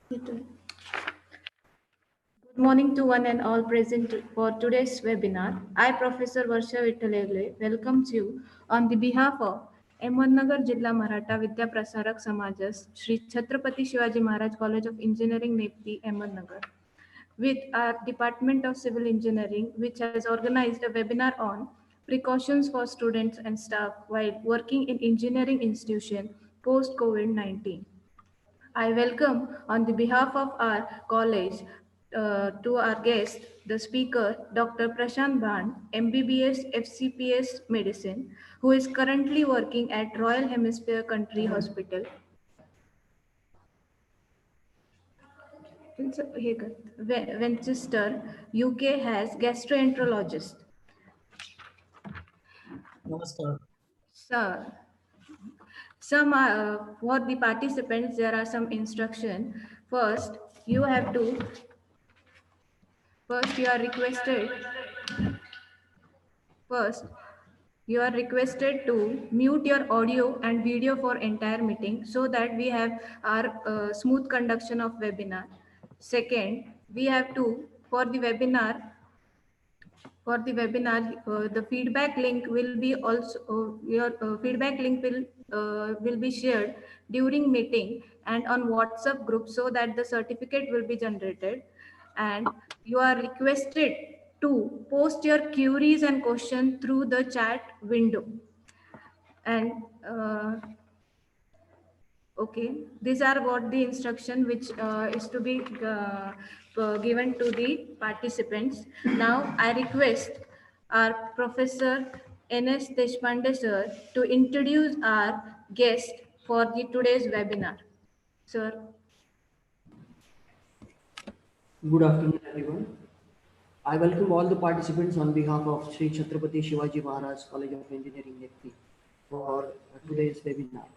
Good morning to one and all present for today's webinar. I, Professor Varsha Vittalele, welcomes you on the behalf of Ahmednagar Jilla Maratha Vidya Prasarak Samajas, Shri Chhatrapati Shivaji Maharaj College of Engineering, Nepti, Ahmednagar, with our Department of Civil Engineering, which has organized a webinar on precautions for students and staff while working in engineering institution post COVID-19. I welcome on the behalf of our college to our guest, the speaker, Dr. Prashant Bhan, MBBS FCPS Medicine, who is currently working at Royal Hemisphere Country Hospital. Winchester, UK has gastroenterologist. Namaskar. Sir, for the participants, there are some instruction. First, you are requested. First, you are requested to mute your audio and video for entire meeting so that we have our smooth conduction of webinar. Second, we have to, the feedback link will be also, your feedback link will be shared during meeting and on WhatsApp group so that the certificate will be generated. And you are requested to post your queries and questions through the chat window. And okay, these are what the instruction which is to be given to the participants. Now I request our Professor N.S. Deshpande sir to introduce our guest for the today's webinar. Sir. Good afternoon, everyone. I welcome all the participants on behalf of Sri Chhatrapati Shivaji Maharaj College of Engineering, Nepti, for today's webinar.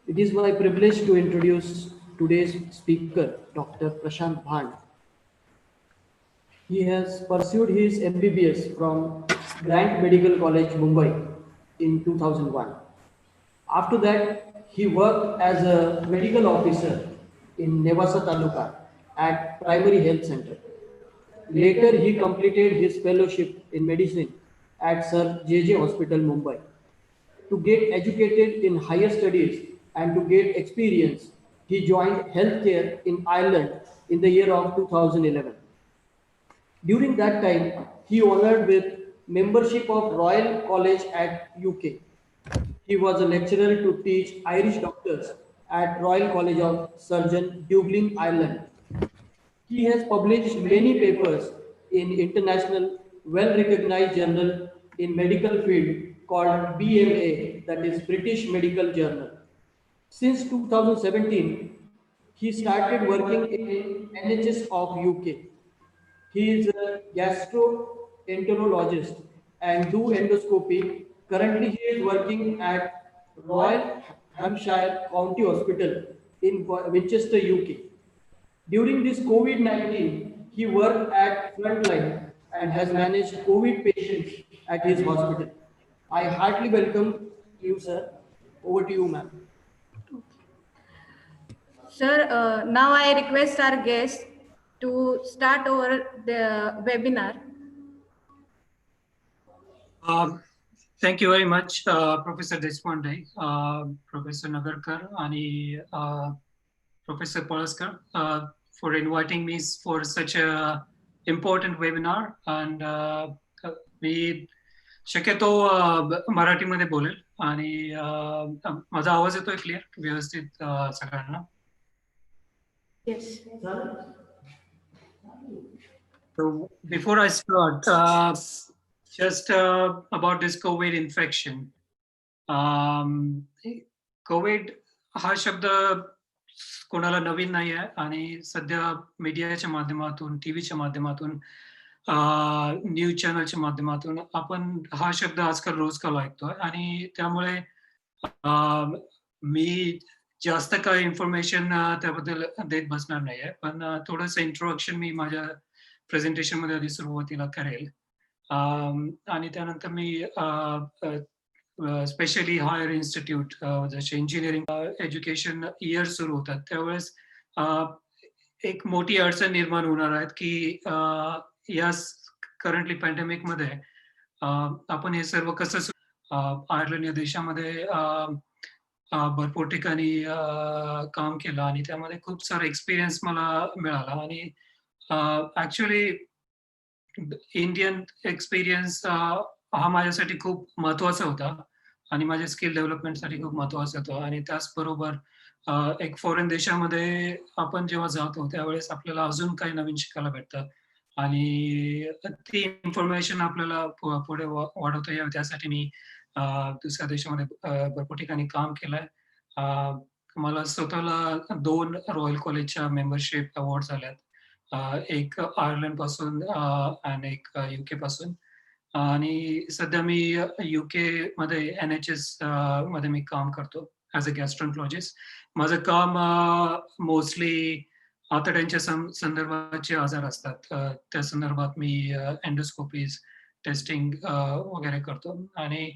It is my privilege to introduce today's speaker, Dr. Prashant Bhan. He has pursued his MBBS from Grant Medical College, Mumbai in 2001. After that, he worked as a medical officer in Nevasa Taluka at Primary Health Center. Later, he completed his fellowship in medicine at Sir J.J. Hospital, Mumbai. To get educated in higher studies and to get experience, he joined healthcare in Ireland in the year of 2011. During that time, he honored with membership of Royal College at UK. He was a lecturer to teach Irish doctors at Royal College of Surgeons, Dublin, Ireland. He has published many papers in international well-recognized journal in medical field called BMA, that is British Medical Journal. Since 2017, he started working in NHS of UK. He is a gastroenterologist and do endoscopy. Currently, he is working at Royal Hampshire County Hospital in Winchester, UK. During this COVID-19, he worked at Frontline and has managed COVID patients at his hospital. I heartily welcome you, sir. Over to you, ma'am. Sir, now I request our guest to start over the webinar. Thank you very much, Professor Deshpande, Professor Nagarkar, and Professor Polaskar for inviting me for such a important webinar. And मी शक्यतो मराठीमध्ये बोलेल आणि माझा आवाज येतोय clear व्यवस्थित सगळ्यांना? Yes. So before I start, just about this COVID infection. COVID हा शब्द कोणाला नवीन नाही आहे आणि सध्या मीडियाच्या माध्यमातून, टीव्हीच्या माध्यमातून, न्यूज चॅनलच्या माध्यमातून आपण हा शब्द आजकाल रोजकाल ऐकतोय आणि त्यामुळे मी जास्त काही इन्फॉर्मेशन त्याबद्दल देत बसणार नाहीये, पण थोडंसं इंट्रोडक्शन मी माझ्या प्रेझेंटेशन मध्ये आधी सुरुवातीला करेल आणि त्यानंतर मी स्पेशली हायर इन्स्टिट्यूट जसे इंजिनिअरिंग एज्युकेशन इयर सुरू होतात त्यावेळेस एक मोठी अडचण निर्माण होणार आहेत की या करंटली पॅन्डेमिक मध्ये आपण हे सर्व कसं आयर्लंड या देशामध्ये भरपूर ठिकाणी काम केलं आणि त्यामध्ये खूप सारा एक्सपिरियन्स मला मिळाला आणि ऍक्च्युली इंडियन एक्सपिरियन्स हा माझ्यासाठी खूप महत्वाचा होता आणि माझ्या स्किल डेव्हलपमेंटसाठी खूप महत्वाचा होता आणि त्याचबरोबर एक फॉरेन देशामध्ये आपण जेव्हा जातो त्यावेळेस आपल्याला अजून काही नवीन शिकायला भेटतं आणि ती इन्फॉर्मेशन आपल्याला पुढे वाढवता यावी त्यासाठी मी दुसऱ्या देशामध्ये भरपूर ठिकाणी काम केलंय. मला स्वतःला 2 रॉयल कॉलेजच्या मेंबरशिप अवॉर्ड झाल्यात. एक आयर्लंड पासून आणि एक युके पासून आणि सध्या मी युके मध्ये NHS मध्ये मी काम करतो ॲज अ गॅस्ट्रोएन्टरोलॉजिस्ट. माझं काम मोस्टली आतड्यांच्या संदर्भाचे आजार असतात. त्या संदर्भात मी एंडोस्कोपीज, टेस्टिंग वगैरे करतो आणि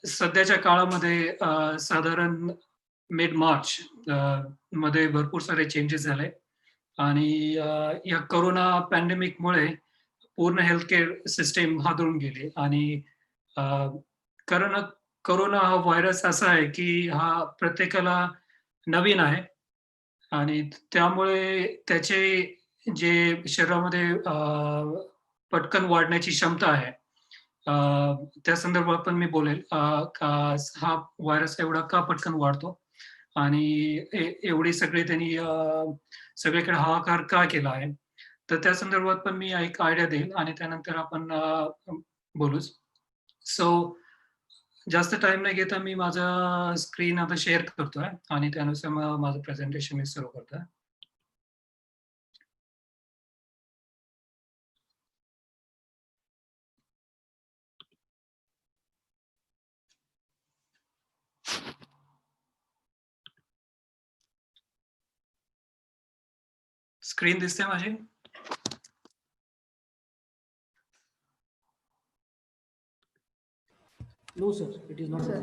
सध्याच्या काळामध्ये साधारण मिड मार्च मध्ये भरपूर सारे चेंजेस झाले आणि या कोरोना पॅन्डेमिकमुळे पूर्ण हेल्थ केअर सिस्टीम हादरून गेली आणि कारण कोरोना हा व्हायरस असा आहे की हा प्रत्येकाला नवीन आहे आणि त्यामुळे त्याचे जे शरीरामध्ये पटकन वाढण्याची क्षमता आहे त्या संदर्भात पण मी बोलेल का हा व्हायरस एवढा का पटकन वाढतो आणि एवढी सगळी त्यांनी सगळीकडे हाहाकार का केला आहे तर त्या संदर्भात पण मी एक आयडिया देईल आणि त्यानंतर आपण बोलूच. सो जास्त टाइम नाही घेता मी माझा स्क्रीन आता शेअर करतोय आणि त्यानुसार मग माझं प्रेझेंटेशन मी सुरू करतोय. स्क्रीन दिसते माझी? No, sir, it is not. Sir.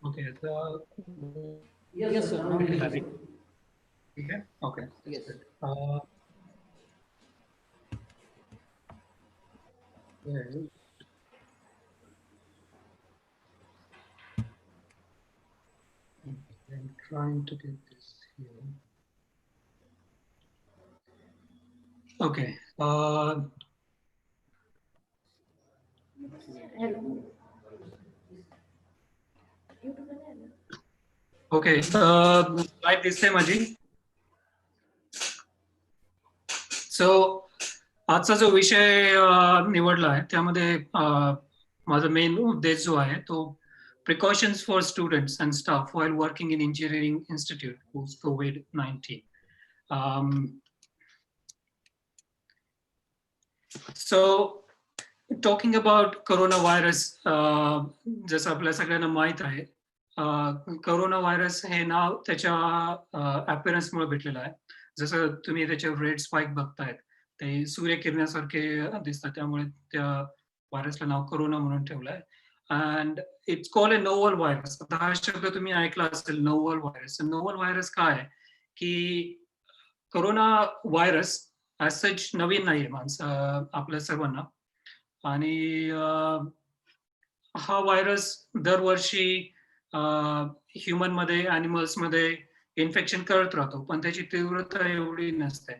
Okay Yes, sir. Now it is visible. ठीक आहे okay Yes. I'm trying to get this here. Okay. Okay live दिसते माझी. सो आजचा जो विषय निवडला आहे त्यामध्ये माझा मेन उद्देश जो आहे तो precautions for students and staff while working in engineering institute post COVID-19. So talking about corona virus जसं आपल्या सगळ्यांना माहित आहे कोरोना व्हायरस हे नाव त्याच्या अपीअरन्समुळे भेटलेलं आहे. जसं तुम्ही त्याचे रेड स्पाइक बघतायत ते सूर्यकिरणासारखे दिसतात त्यामुळे त्या व्हायरसला नाव कोरोना म्हणून ठेवलंय and it's called a novel virus. आता हा शब्द तुम्ही ऐकला असेल नोवल व्हायरस. नोवल व्हायरस काय आहे की कोरोना व्हायरस ॲज सच नवीन नाहीये माणसं आपल्या सर्वांना आणि हा व्हायरस दरवर्षी ह्युमन मध्ये ॲनिमल्स मध्ये इन्फेक्शन करत राहतो पण त्याची तीव्रता एवढी नसते.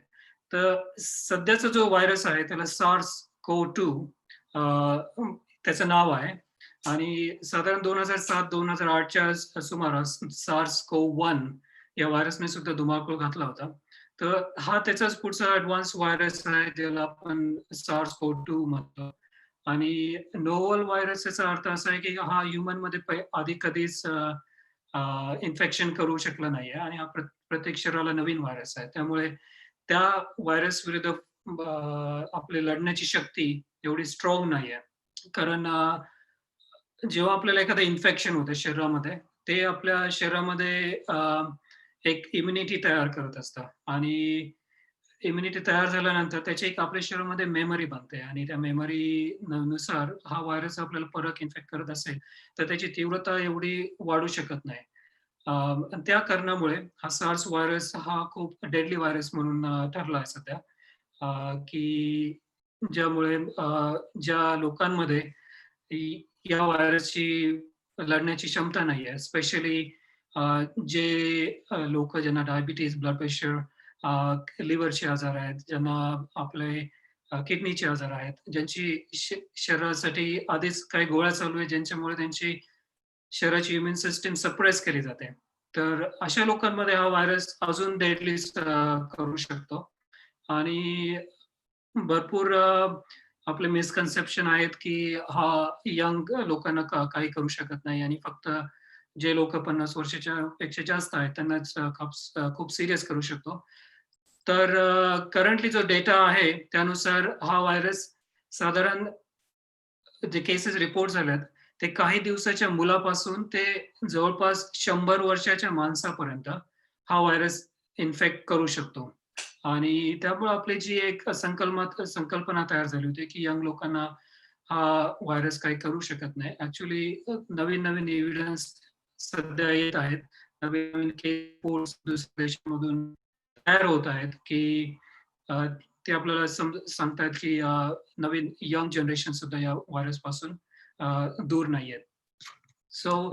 तर सध्याचा जो व्हायरस आहे त्याला SARS-CoV-2 त्याचं नाव आहे आणि साधारण 2007-2008च्या सुमारास SARS-CoV-1 या व्हायरसने सुद्धा धुमाकूळ घातला होता. तर हा त्याचाच पुढचा ऍडव्हान्स व्हायरस आहे ज्याला आपण SARS-CoV-2 म्हणतो आणि नोवल व्हायरस याचा अर्थ असा आहे की हा ह्युमन मध्ये आधी कधीच इन्फेक्शन करू शकला नाहीये आणि हा प्रत्येक शरीराला नवीन व्हायरस आहे त्यामुळे त्या व्हायरस विरुद्ध आपली लढण्याची शक्ती एवढी स्ट्रॉंग नाहीये. कारण जेव्हा आपल्याला एखादं इन्फेक्शन होतं शरीरामध्ये ते आपल्या शरीरामध्ये एक इम्युनिटी तयार करत असतं आणि इम्युनिटी तयार झाल्यानंतर त्याची एक आपल्या शरीरामध्ये मेमरी बनते आणि त्या मेमरी नुसार हा व्हायरस आपल्याला परत इन्फेक्ट करत असेल, तर त्याची तीव्रता एवढी वाढू शकत नाही. त्या कारणामुळे हा सार्स व्हायरस हा खूप डेडली व्हायरस म्हणून ठरला आहे सध्या. की ज्यामुळे ज्या लोकांमध्ये या व्हायरसची लढण्याची क्षमता नाही आहे. स्पेशली जे लोकं ज्यांना डायबिटीज, ब्लड प्रेशर, लिव्हरचे आजार आहेत, ज्यांना आपले किडनीचे आजार आहेत, ज्यांची शरीरासाठी आधीच काही गोळ्या चालू आहेत, ज्यांच्यामुळे त्यांची शरीराची इम्युन सिस्टम सप्रेस केली जाते. तर अशा लोकांमध्ये हा व्हायरस अजून डेडली करू शकतो आणि भरपूर आपले मिसकन्सेप्शन आहेत, की हा यंग लोकांना काही करू शकत नाही आणि फक्त जे लोकं 50 वर्षाच्या पेक्षा जास्त आहेत त्यांनाच खूप सीरियस करू शकतो. तर करंटली जो डेटा आहे त्यानुसार हा व्हायरस साधारण जे केसेस रिपोर्ट झाल्यात, ते काही दिवसाच्या मुलापासून ते जवळपास 100 वर्षाच्या माणसापर्यंत हा व्हायरस इन्फेक्ट करू शकतो. आणि त्यामुळे आपली जी एक संकल्पना तयार झाली होती, की यंग लोकांना हा व्हायरस काही करू शकत नाही. ॲक्चुअली नवीन-नवीन एव्हिडन्स सध्या येत आहेत. नवीन-नवीन केस रिपोर्ट्स दुसऱ्या देशांमधून तयार होत आहेत, की अ, ते आपल्याला सांगतायत, की नवीन यंग जनरेशन सुद्धा या व्हायरसपासून दूर नाहीयेत. सो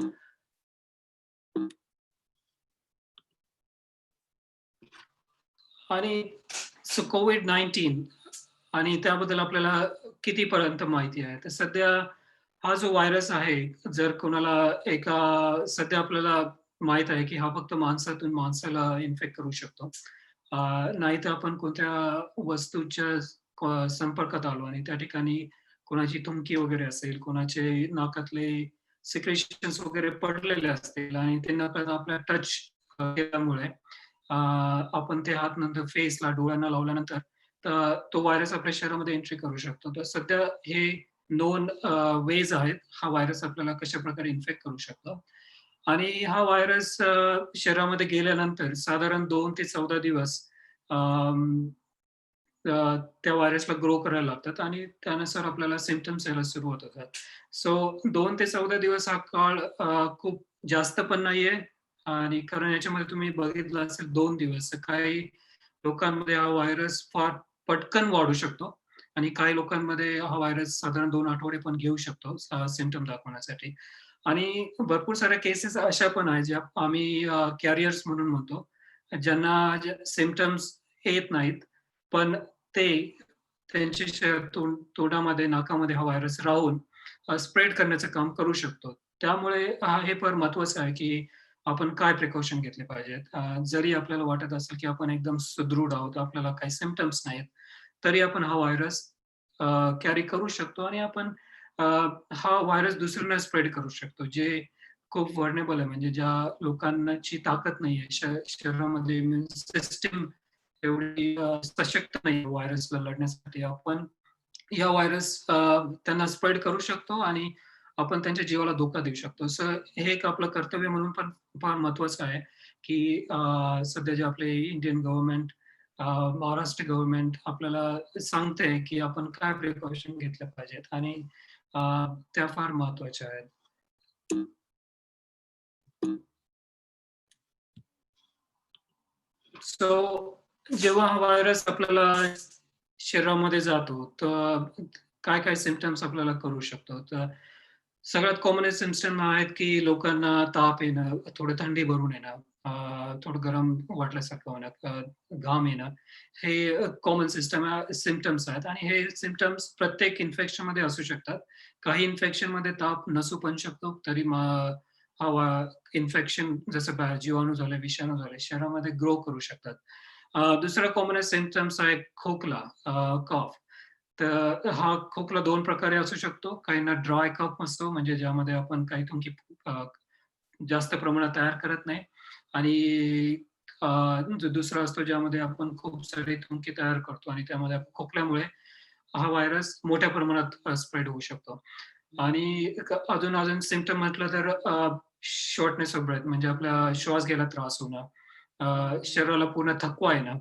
आणि कोविड-19 आणि त्याबद्दल आपल्याला कितीपर्यंत माहिती आहे? तर सध्या हा जो व्हायरस आहे, जर कोणाला सध्या आपल्याला माहीत आहे, की हा फक्त माणसातून माणसाला इन्फेक्ट करू शकतो. अ, नाहीतर आपण कोणत्या वस्तूच्या संपर्कात आलो आणि त्या ठिकाणी कोणाची थुंकी वगैरे असेल, कोणाचे नाकातले सिक्रेशन्स वगैरे पडलेले असतील आणि ते नकळत आपल्या टच केल्यामुळे आपण ते हात नंतर फेसला, डोळ्यांना लावल्यानंतर तो व्हायरस आपल्या शरीरामध्ये एंट्री करू शकतो. तर सध्या हे नोन वेज आहेत. हा व्हायरस आपल्याला कशाप्रकारे इन्फेक्ट करू शकतो. आणि हा व्हायरस शरीरामध्ये गेल्यानंतर साधारण 2 ते 14 दिवस अं, त्या व्हायरसला ग्रो करायला लागतात आणि त्यानुसार आपल्याला सिम्प्टम्स यायला सुरुवात होतात. सो 2 ते 14 दिवस हा काळ खूप जास्त पण नाहीये आणि कारण याच्यामध्ये तुम्ही बघितलं असेल 2 दिवस काही लोकांमध्ये हा व्हायरस फार पटकन वाढू शकतो आणि काही लोकांमध्ये हा व्हायरस साधारण 2 आठवडे पण घेऊ शकतो सिम्प्टम दाखवण्यासाठी. आणि भरपूर साऱ्या केसेस अशा पण आहेत, ज्या आम्ही कॅरियर्स म्हणून म्हणतो. ज्यांना सिम्प्टम्स येत नाहीत, पण ते त्यांच्या तोंडामध्ये, नाकामध्ये हा व्हायरस राहून स्प्रेड करण्याचं काम करू शकतो. त्यामुळे हे फार महत्वाचं आहे, की आपण काय प्रिकॉशन घेतले पाहिजेत. जरी आपल्याला वाटत असेल, की आपण एकदम सुदृढ आहोत, आपल्याला काही सिम्प्टम्स नाहीत, तरी आपण हा व्हायरस कॅरी करू शकतो आणि आपण अ, हा व्हायरस दुसऱ्यांना स्प्रेड करू शकतो. जे खूप व्हल्नरेबल आहे, म्हणजे ज्या लोकांची ताकद नाहीये, शरीरामध्ये इम्युन सिस्टम एवढी सशक्त नाही व्हायरसला लढण्यासाठी. आपण या व्हायरस त्यांना स्प्रेड करू शकतो आणि आपण त्यांच्या जीवाला धोका देऊ शकतो. हे एक आपलं कर्तव्य म्हणून पण फार महत्वाचं आहे, की सध्या जे आपले इंडियन गव्हर्नमेंट, महाराष्ट्र गव्हर्नमेंट आपल्याला सांगते, की आपण काय प्रिकॉशन घेतल्या पाहिजेत आणि अ, त्या फार महत्वाच्या आहेत. सो जेव्हा हा व्हायरस आपल्याला शरीरामध्ये जातो, तर काय-काय सिम्प्टम्स आपल्याला करू शकतो. तर सगळ्यात कॉमन सिम्प्टम आहेत, की लोकांना ताप येणं, थोडं थंडी भरून येणं, थोडं गरम वाटल्यासारखं होणं, घाम येणं. हे कॉमन सिम्प्टम्स आहेत आणि हे सिम्प्टम्स प्रत्येक इन्फेक्शनमध्ये असू शकतात. काही इन्फेक्शनमध्ये ताप नसू पण शकतो. तरी हा इन्फेक्शन जसं जीवाणू झाले, विषाणू झाले, शरीरामध्ये ग्रो करू शकतात. दुसरा कॉमन सिम्प्टम्स आहे खोकला, कफ. तर हा खोकला 2 प्रकारे असू शकतो. काहींना ड्राय कफ असतो, म्हणजे ज्यामध्ये आपण काही थुंकी अ, जास्त प्रमाणात तयार करत नाही आणि अ, जो दुसरा असतो ज्यामध्ये आपण खूप सारे थुंकी तयार करतो आणि त्यामध्ये आपण खोकल्यामुळे हा व्हायरस मोठ्या प्रमाणात स्प्रेड होऊ शकतो. आणि अजून सिम्प्टम म्हटलं तर शॉर्टनेस ऑफ ब्रेथ म्हणजे आपला श्वास घ्यायला त्रास होणं, शरीराला पूर्ण थकवा येणं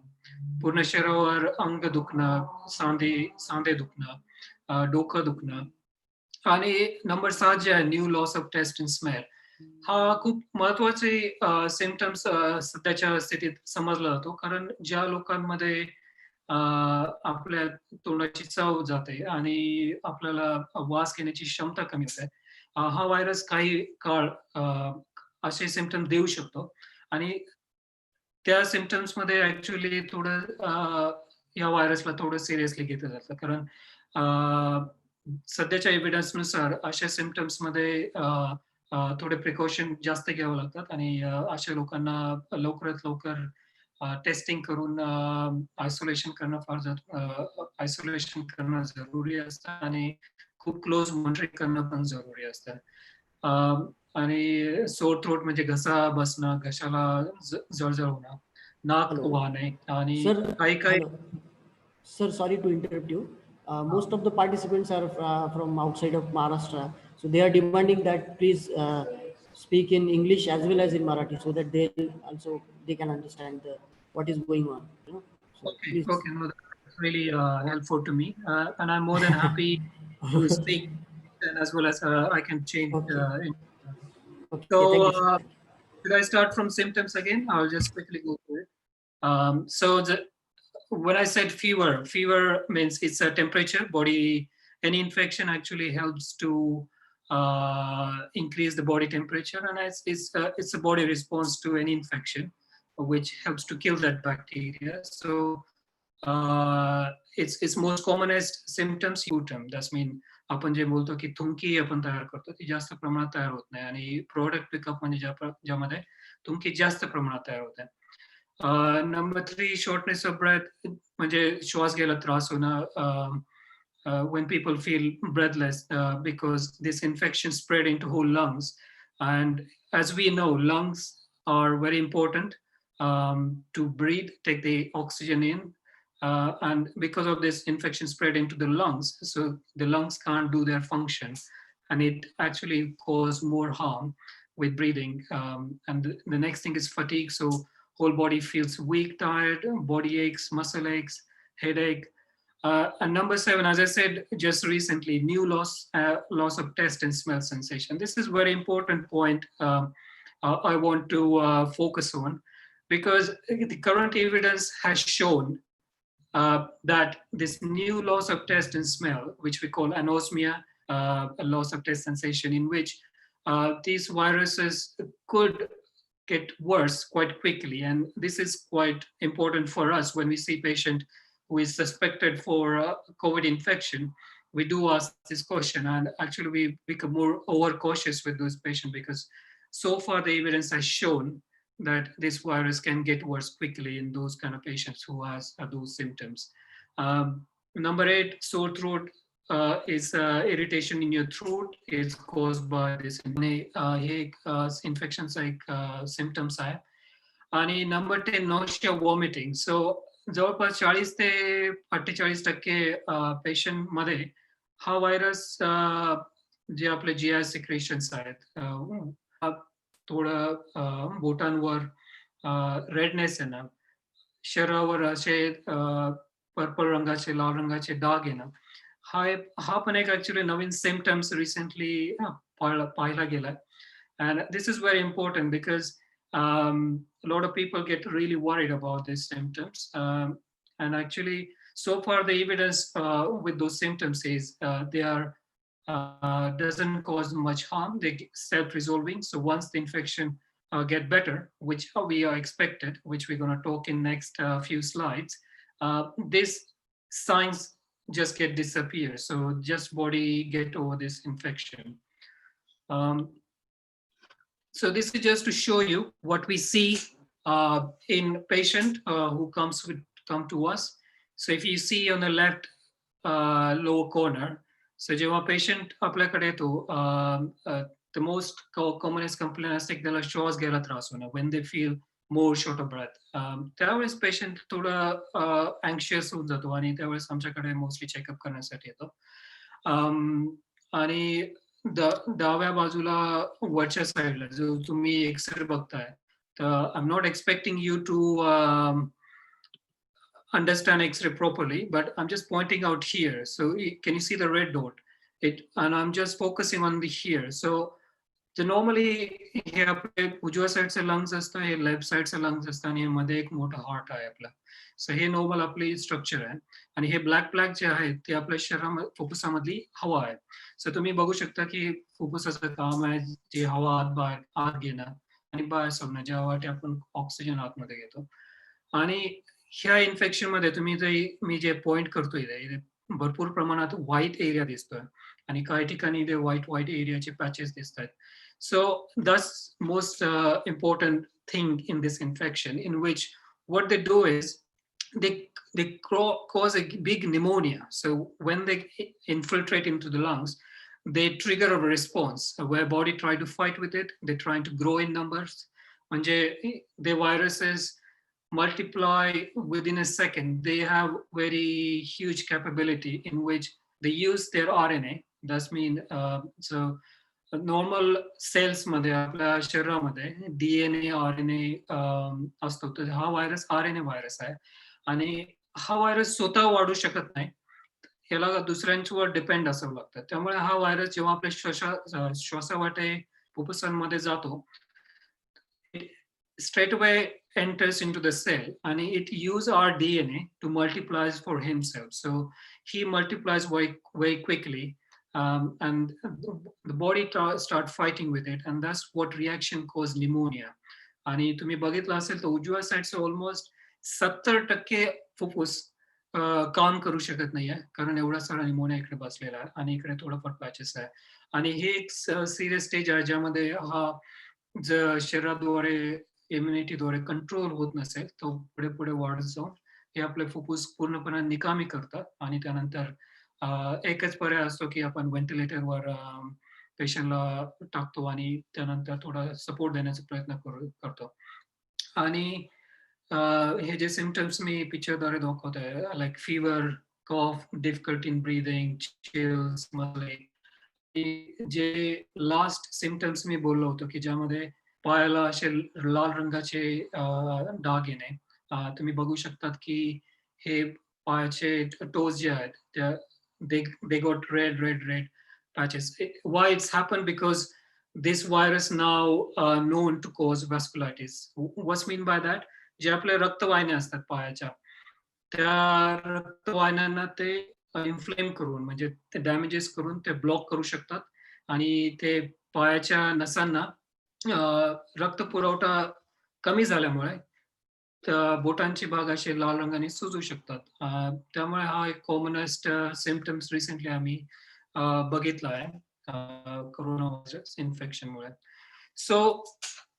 पूर्ण शरीरावर अंग दुखणं, सांधे दुखणं, डोकं दुखणं. आणि नंबर 7 जे आहे new loss of taste in smell. हा खूप महत्वाचे सिम्पटम्स सध्याच्या स्थितीत समजला जातो. कारण ज्या लोकांमध्ये आपल्या तोंडाची चव जाते आणि आपल्याला वास घेण्याची क्षमता कमी होते. हा व्हायरस काही काळ असे सिम्पटम देऊ शकतो आणि त्या सिम्पटम्समध्ये ॲक्चुअली थोडं या व्हायरसला थोडं सिरियसली घेतलं जातं. कारण सध्याच्या एव्हिडन्सनुसार अशा सिम्पटम्समध्ये थोडे प्रिकॉशन जास्त घ्यावं लागतात आणि अशा लोकांना लवकरात लवकर टेस्टिंग करून आयसोलेशन करणं आयसोलेशन करणं जरुरी असतं आणि खूप क्लोज मॉनिटरिंग करणं पण जरुरी असतं. आणि सोर थ्रोट म्हणजे घसा बसणं, घशाला जळजळ होणं, नाक Hello. वाहणे आणि Sir, काही काही hello. Sir, sorry to interrupt you. Most of the participants are from outside of Maharashtra. So they are demanding that please speak in English as well as in Marathi so that they can understand what is going on. You know? So okay, please. okay, no, that's really helpful to me, and I'm more than happy to speak and as well as I can change. Okay. In, Okay. Thank so you, sir. Thank you. should I start from symptoms again? I'll just quickly go through it. So when I said fever, fever means it's a temperature. Body, any infection actually helps to increase the body temperature, and it's a body response to any infection, which helps to kill that bacteria. So its most commonest symptoms sputum. That's mean आपण जे बोलतो की थुंकी आपण तयार करतो ती जास्त प्रमाणात तयार होत नाही आणि प्रोडक्ट पिकअप म्हणजे ज्यामध्ये थुंकी जास्त प्रमाणात तयार होते. नंबर 3 शॉर्टनेस ऑफ ब्रेथ म्हणजे श्वास घ्यायला त्रास होणं. When people feel breathless because this infection spread into whole lungs, and as we know lungs are very important to breathe, take the oxygen in, and because of this infection spread into the lungs, so the lungs can't do their function and it actually cause more harm with breathing. And the next thing is fatigue. So whole body feels weak, tired, body aches, muscle aches, headache. And number 7, as I said just recently, new loss of taste and smell sensation. This is very important point I want to focus on, because the current evidence has shown that this new loss of taste and smell, which we call anosmia, a loss of taste sensation, in which these viruses could get worse quite quickly. And this is quite important for us when we see patient who is suspected for COVID infection. We do ask this question, and actually we become more overcautious with those patients because so far the evidence has shown that this virus can get worse quickly in those kind of patients who has those symptoms. Number 8, sore throat is irritation in your throat. It's caused by this infections like symptoms आहे. आणि number 10 nausea vomiting. सो जवळपास 40 ते 48% patient मध्ये हा virus जे आपले GI सिक्रेशन्स आहेत थोडं बोटांवर redness येणं, शरीरावर असे पर्पल रंगाचे, लाल रंगाचे डाग येणं, हा पण एक ऍक्च्युली नवीन सिम्पटम्स रिसेंटली पाहायला गेलाय. And this is very important because a lot of people get really worried about these symptoms. And actually, so far the evidence with those symptoms is they are doesn't cause much harm. They self-resolving. So once the infection get better, which we are expected, which we're going to talk in next few slides, these signs just get disappear. So just body get over this infection. So this is just to show you what we see in patient who come to us. So if you see on the left lower corner, so जेव्हा patient आपल्याकडे येतो, the most commonest complaint असते की त्याला श्वास घ्यायला त्रास होणं when they feel more short of breath. त्यावेळेस पेशंट थोडं अँक्शियस होऊन जातो आणि त्यावेळेस आमच्याकडे मोस्टली चेकअप करण्यासाठी येतो. आणि डाव्या बाजूला वरच्या साईडला जो तुम्ही एक्सरे बघताय, तर I am not expecting you to understand X-ray properly, but I'm just pointing out here. So can you see the red dot? And I'm just focusing on the here. So normally हे आपले उजव्या साईडचे lungs असतं, हे left साईडचे lungs असतं आणि मध्ये एक मोठा हार्ट आहे आपला. सो हे नॉर्मल आपली स्ट्रक्चर आहे आणि हे ब्लॅक ब्लॅक जे आहेत ते आपल्या शरीरामध्ये फुफ्फुसामधली हवा आहे. सो तुम्ही बघू शकता की फुफ्फुसाचं काम आहे जे हवा आत घेणं आणि बाहेर सोडणं, जेव्हा आपण ऑक्सिजन आतमध्ये घेतो. आणि ह्या इन्फेक्शन मध्ये मी जे पॉइंट करतोय इथे भरपूर प्रमाणात व्हाईट एरिया दिसतोय आणि काही ठिकाणी इथे व्हाईट एरियाचे पॅचेस दिसत आहेत. So that's most important thing in this infection, in which what they do is they cause a big pneumonia. So when they infiltrate into the lungs, they trigger a response where body try to fight with it. They're trying to grow in numbers. म्हणजे the viruses multiply within a second. They have very huge capability in which they use their RNA. That's mean so normal सेल्समध्ये आपल्या शरीरामध्ये DNA RNA असतो. तर हा virus RNA virus आहे आणि हा व्हायरस स्वतः वाढू शकत नाही. ह्याला दुसऱ्यांच्यावर डिपेंड असावं लागतं. त्यामुळे हा व्हायरस जेव्हा आपल्या श्वासावाटे फुफ्फुसांमध्ये जातो, it straight away enters into the cell and it uses our DNA to multiply for himself. So he multiplies very quickly, and the body start fighting with it, and that's what reaction cause pneumonia. आणि तुम्ही बघितलं असेल तर उजव्या साईडचं almost 70% फुफ्फुस काम करू शकत नाहीये, कारण एवढा सारा निमोनिया इकडे बसलेला आहे आणि इकडे थोडंफार पॅचेस आहे. आणि हे एक सिरियस स्टेज आहे ज्यामध्ये हा जर शरीराद्वारे इम्युनिटीद्वारे कंट्रोल होत नसेल तर पुढे पुढे वाढत जाऊन हे आपले फुफ्फुस पूर्णपणे निकामी करतात आणि त्यानंतर एकच पर्याय असतो की आपण व्हेंटिलेटरवर पेशंटला टाकतो आणि त्यानंतर थोडा सपोर्ट देण्याचा प्रयत्न करतो. आणि हे जे सिम्पटम्स मी पिक्चरद्वारे दाखवतोय, like fever, cough, difficulty in breathing, chills, जे लास्ट सिम्पटम्स मी बोललो होतो की ज्यामध्ये पायाला असे लाल रंगाचे डाग येणे. तुम्ही बघू शकतात की हे पायाचे टोज जे आहेत त्या they got red patches. Why it's happened? Because this virus now known to cause vasculitis. What's mean by that? जे आपले रक्तवाहिन्या असतात पायाच्या, त्या रक्तवाहिन्यांना ते इन्फ्लेम करून म्हणजे ते डॅमेजेस करून ते ब्लॉक करू शकतात आणि ते पायाच्या नसांना रक्त पुरवठा कमी झाल्यामुळे बोटांचे भाग असे लाल रंगाने सुजू शकतात. त्यामुळे हा एक कॉमनेस्ट सिम्पटम्स रिसेंटली आम्ही बघितला आहे कोरोना व्हायरस इन्फेक्शनमुळे. So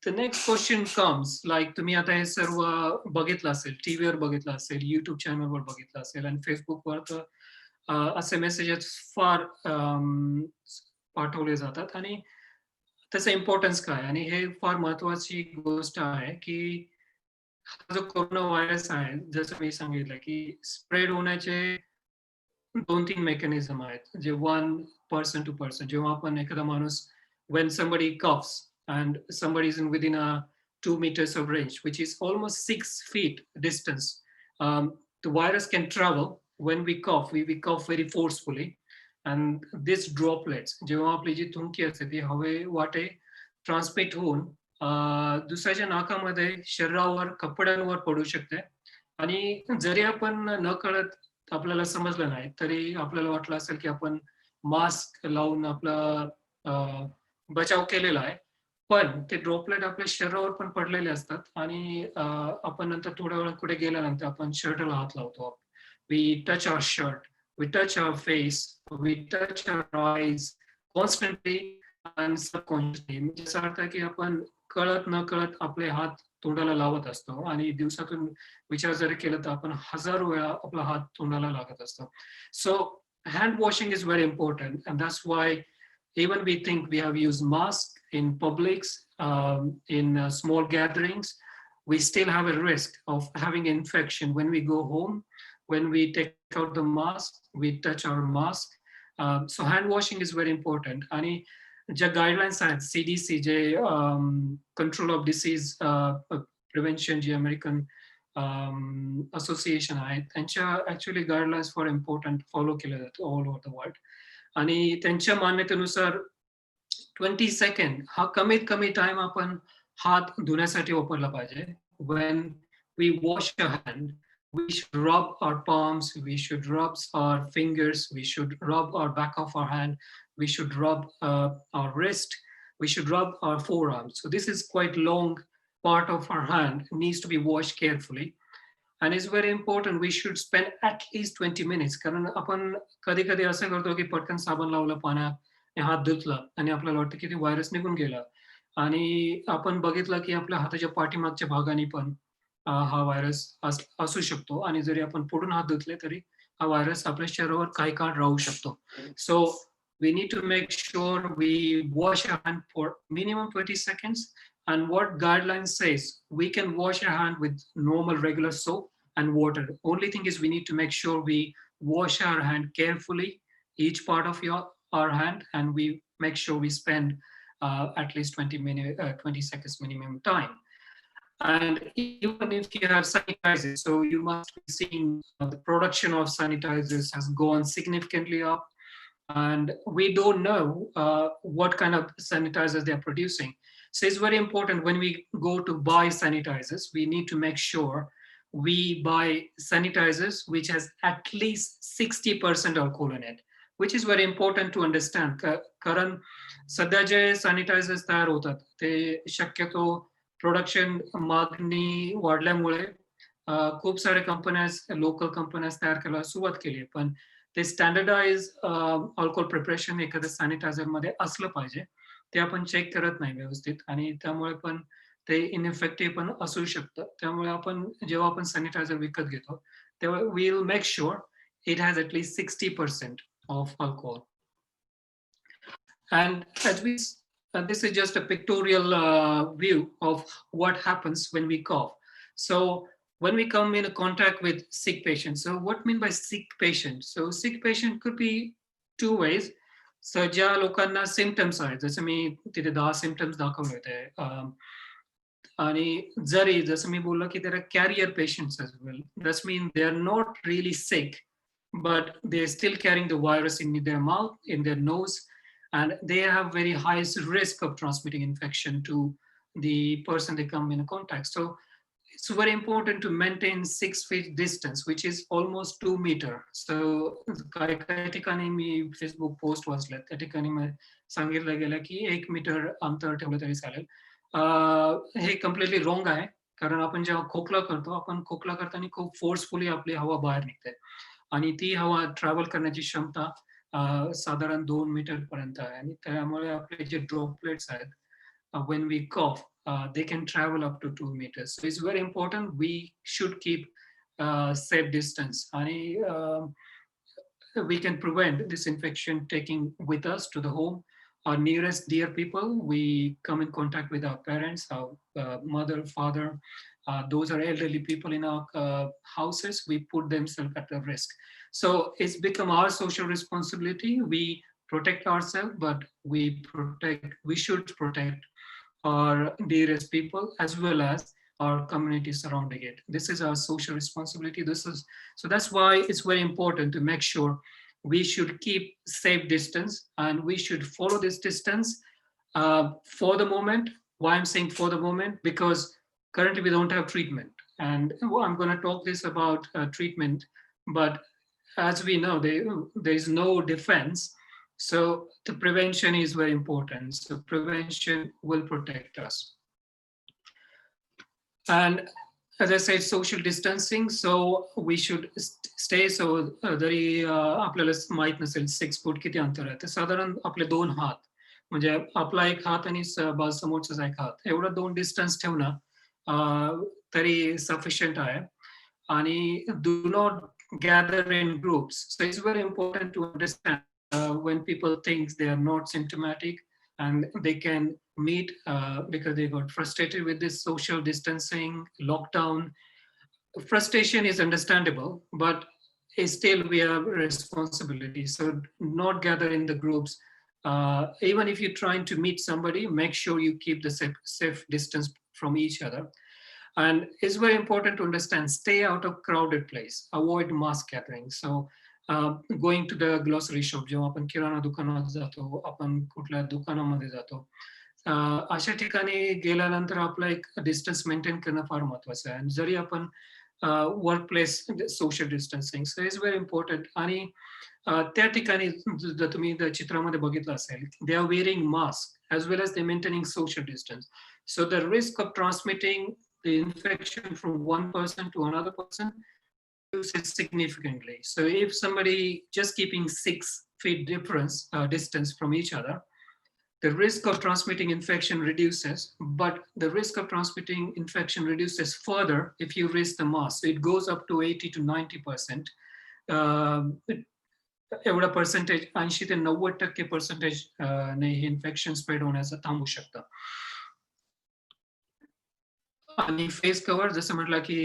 the next question comes, like तुम्ही आता हे सर्व बघितलं असेल, टीव्हीवर बघितलं असेल, युट्यूब चॅनलवर बघितलं असेल आणि फेसबुकवर तर असे मेसेजेस फार पाठवले जातात आणि त्याचं इम्पॉर्टन्स काय, आणि हे फार महत्वाची गोष्ट आहे की हा जो कोरोना व्हायरस आहे, जसं मी सांगितलं की स्प्रेड होण्याचे 2-3 मेकॅनिझम आहेत, जे वन पर्सन टू पर्सन. जेव्हा आपण एखादा माणूस, when somebody coughs and somebody is in within a 2 meters of range, which is almost 6 feet distance, the virus can travel. When we cough, we cough very forcefully, and these droplets, जेव्हा आपली जी थुंकी असते ती हवे वाटे transmit होऊन दुसऱ्याच्या नाकामध्ये, शरीरावर, कपड्यांवर पडू शकते. आणि जरी आपण न कळत आपल्याला समजलं नाही तरी आपल्याला वाटलं असेल की आपण मास्क लावून आपला बचाव केलेला आहे, पण ते ड्रॉपलेट आपल्या शरीरावर पण पडलेले असतात आणि आपण नंतर थोड्या वेळा कुठे गेल्यानंतर आपण शर्टला हात लावतो. We touch our shirt, we touch our face, we touch our eyes constantly आणि सबकॉन्शियसली. म्हणजे असा अर्थ आहे की आपण कळत न कळत आपले हात तोंडाला लावत असतो आणि दिवसातून विचार जरी केला तर आपण हजारो वेळा आपला हात तोंडाला लागत असतो. सो hand washing is very important, and that's why even we think we have used mask in publics, in small gatherings, we still have a risk of having infection when we go home. When we take out the mask, we touch our mask. So hand washing is very important. आणि ज्या guidelines आहेत CDC, जे control of disease prevention, जी American association आहे त्यांच्या actually guidelines for important follow केले जातात all over the world. आणि त्यांच्या मान्यतेनुसार 20 सेकंड हा कमीत कमी टाइम आपण हात धुण्यासाठी वापरला पाहिजे. When we wash a hand, we should rub our palms, we should rub our fingers, we should rub our back of our hand, we should rub our wrist, we should rub our forearms. So this is quite long part of our hand, needs to be washed carefully. And it's very important, we should spend at least 20 minutes. कारण आपण कधी कधी असं करतो की पटकन साबण लावलं पाण्यात आणि हात धुतला आणि आपल्याला वाटतं की ते व्हायरस निघून गेला. आणि आपण बघितलं की आपल्या हाताच्या पाठीमागच्या भागाने पण हा व्हायरस असू शकतो आणि जरी आपण पुढून हात धुतले तरी हा व्हायरस आपल्या शरीरावर काही काळ राहू शकतो. सो we need to make sure we wash our hand for minimum 20 seconds. And what guidelines says, we can wash our hand with normal regular soap and water. Only thing is we need to make sure we wash our hand carefully, each part of our hand, and we make sure we spend at least 20 seconds minimum time. And even if you have sanitizers, so you must be seeing the production of sanitizers has gone significantly up. And we don't know what kind of sanitizers they're producing. So it's very important when we go to buy sanitizers, we need to make sure we buy sanitizers which has at least 60% alcohol in it, which is very important to understand. कारण सध्या जे sanitisers तयार होतात ते शक्यतो production मागणी वाढल्यामुळे खूप सारे कंपन्याज लोकल कंपन्याज तयार करायला सुरुवात केली. पण ते स्टँडर्डाइज अल्कोहोल प्रिपरेशन एखाद्या सॅनिटायझर मध्ये असलं पाहिजे. ते आपण चेक करत नाही व्यवस्थित आणि त्यामुळे पण ते इनइफेक्टिव्ह पण असू शकतं. त्यामुळे आपण जेव्हा आपण सॅनिटायझर विकत घेतो तेव्हा we will make sure it has at least 60% of alcohol. And as this is just a pictorial view of what happens when we cough. So when we come in contact with sick patients, so what mean by sick patient? So sick patient could be two ways. So ज्या लोकांना symptoms आहेत, जसं मी तिथे 10 symptoms दाखवले होते, आणि जरी जसं मी बोललो की there are carrier patients as well. That means they are not really sick, but they're still carrying the virus in their mouth, in their nose, and they have very highest risk of transmitting infection to the person they come in contact. So it's very important to maintain 6 feet distance, which is almost 2 meters. So काही काही ठिकाणी मी Facebook post वाचल्यात त्या ठिकाणी सांगितलं गेलं की 1 metre अंतर ठेवलं तरी चालेल. हे कम्प्लिटली रॉंग आहे. कारण आपण जेव्हा खोकला करतो, आपण खोकला करताना खूप फोर्सफुली आपली हवा बाहेर निघते आणि ती हवा ट्रॅव्हल करण्याची क्षमता साधारण 2 मीटर पर्यंत आहे. आणि त्यामुळे आपले जे ड्रॉपलेट्स आहेत when we cough, they can travel up to 2 meters. So it's very important. We should keep safe distance. And we can prevent this infection taking with us to the home. Our nearest dear people, we come in contact with our parents, our mother, father. Those are elderly people in our houses. We put themselves at the risk. So it's become our social responsibility. We protect ourselves, but we should protect our dearest people as well as our community surrounding it. This is our social responsibility. So that's why it's very important to make sure we should keep safe distance and we should follow this distance for the moment. Why I'm saying for the moment, because currently we don't have treatment. And I'm going to talk this about treatment, but as we know, there is no defense. So the prevention is very important. So prevention will protect us. And as I said, social distancing. So we should stay. So जरी आपल्याला माहित नसेल 6 फूट किती अंतर आहे, तर साधारण आपले 2 हात, म्हणजे आपला एक हात आणि समोरचा एक हात, एवढं 2 डिस्टन्स ठेवणं तरी सफिशियंट आहे. आणि do not gather in groups. So it's very important to understand when people think they are not symptomatic and they can meet because they got frustrated with this social distancing, lockdown. Frustration is understandable, but still we have responsibility. So not gather in the groups. Even if you're trying to meet somebody, make sure you keep the safe distance from each other. And it's very important to understand, stay out of crowded place, avoid mass gathering. So going to the grocery shop, जेव्हा आपण किराणा दुकानात जातो, आपण कुठल्या दुकानामध्ये जातो, अशा ठिकाणी गेल्यानंतर आपला एक डिस्टन्स मेंटेन करणं फार महत्वाचं आहे. आणि जरी आपण work place social distancing, so is very important. आणि त्या ठिकाणी जर तुम्ही चित्रामध्ये बघितलं असेल, they are wearing mask as well as they maintaining social distance. So the risk of transmitting the infection from one person to another person reduces significantly. So if somebody just keeping 6 feet difference distance from each other, the risk of transmitting infection reduces, but the risk of transmitting infection reduces further if you raise the mask. So it goes up to 80 to 90%. एवढा percentage 80 ते 90% percentage ने हे infection spread होण्याचं थांबू शकतं. आणि face cover जसं म्हटलं की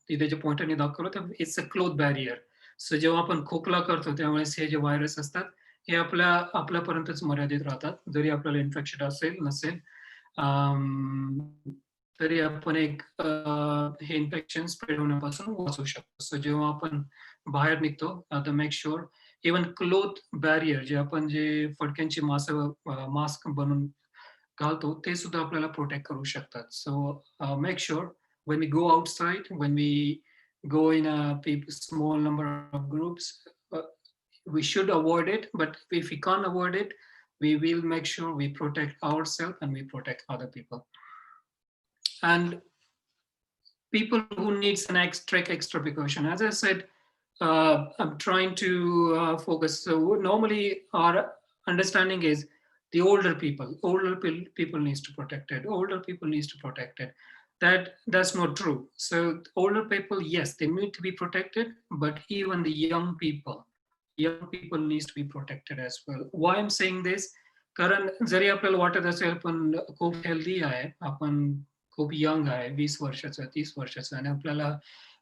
तिथे जे पॉइंटरने दाखवलं तर इट्स अ क्लोथ बॅरियर. सो जेव्हा आपण खोकला करतो त्यावेळेस हे जे व्हायरस असतात हे आपल्यापर्यंतच मर्यादित राहतात. जरी आपल्याला इन्फेक्शन असेल नसेल तरी आपण एक हे इन्फेक्शन स्प्रेड होण्यापासून वाचू शकतो. सो जेव्हा आपण बाहेर निघतो तर make sure even cloth barrier जे आपण जे फडक्यांची मास्क बनवून घालतो ते सुद्धा आपल्याला प्रोटेक्ट करू शकतात. So make sure when we go outside, when we go in a small number of groups, we should avoid it. But if we can't avoid it, we will make sure we protect ourselves and we protect other people. And people who needs an extra precaution, as I said, I'm trying to focus. So normally our understanding is the older people needs to protect it. Older people needs to protect it. That's not true. So older people, yes, they need to be protected, but even the young people needs to be protected as well. Why I'm saying this? कारण जरी आपल्याला वाटत असेल पण खूप healthy आहे, आपण खूप young आहे, 20 वर्षाचं 30 वर्षाचं, आणि आपल्याला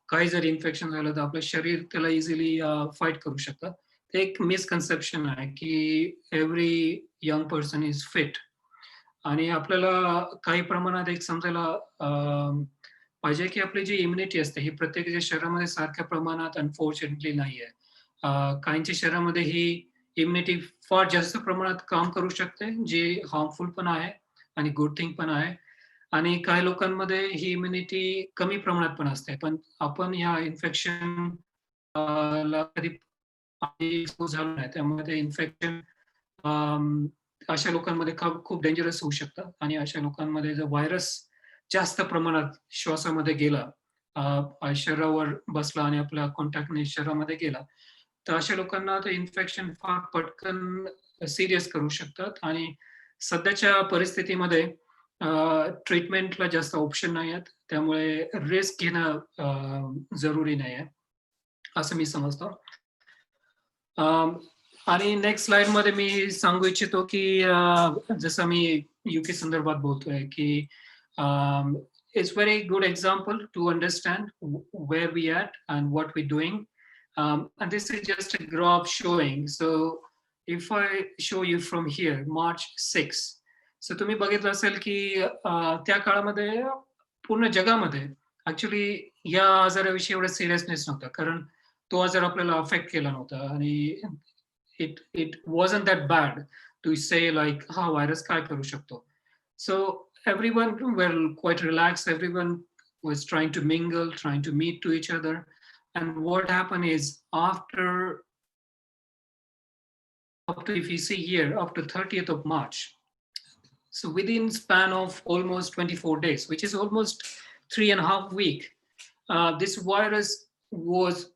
काही जरी इन्फेक्शन झालं तर आपलं शरीर त्याला इझिली फाईट करू शकतं. ते एक मिसकन्सेप्शन आहे की every young person is fit. आणि आपल्याला काही प्रमाणात एक समजायला पाहिजे की आपली जी इम्युनिटी असते ही प्रत्येकाच्या शरीरामध्ये सारख्या प्रमाणात अनफॉर्च्युनेटली नाही आहे. काहींच्या शरीरामध्ये ही इम्युनिटी फार जास्त प्रमाणात काम करू शकते, जे हार्मफुल पण आहे आणि गुड थिंग पण आहे. आणि काही लोकांमध्ये ही इम्युनिटी कमी प्रमाणात पण असते. पण आपण ह्या इन्फेक्शन ला कधी एक्सपोज झालो नाही, त्यामुळे ते इन्फेक्शन अशा लोकांमध्ये खूप डेंजरस होऊ शकतं. आणि अशा लोकांमध्ये जर व्हायरस जास्त प्रमाणात श्वासामध्ये गेला, शरीरावर बसला आणि आपल्या कॉन्टॅक्टने शरीरामध्ये गेला, तर अशा लोकांना ते इन्फेक्शन फार पटकन सिरियस करू शकतात. आणि सध्याच्या परिस्थितीमध्ये ट्रीटमेंटला जास्त ऑप्शन नाही आहेत, त्यामुळे रिस्क घेणं जरुरी नाही आहे असं मी समजतो. आणि नेक्स्ट स्लाइड मध्ये मी सांगू इच्छितो की जसं मी यूके संदर्भात बोलतोय की it's very good example to understand where we at and what we're doing. And this is just a graph showing. So if I show you from here, March 6, so तुम्ही बघितलं असेल की त्या काळामध्ये पूर्ण जगामध्ये ऍक्च्युली या आजाराविषयी एवढा सिरियसनेस नव्हता, कारण तो आजार आपल्याला अफेक्ट केला नव्हता. आणि it wasn't that bad to say like हा व्हायरस काय करू शकतो. So everyone were quite relaxed, everyone was trying to mingle, trying to meet to each other. And what happened is after up to, if you see here, up to 30th of March, so within span of almost 24 days, which is almost 3.5 weeks, this virus was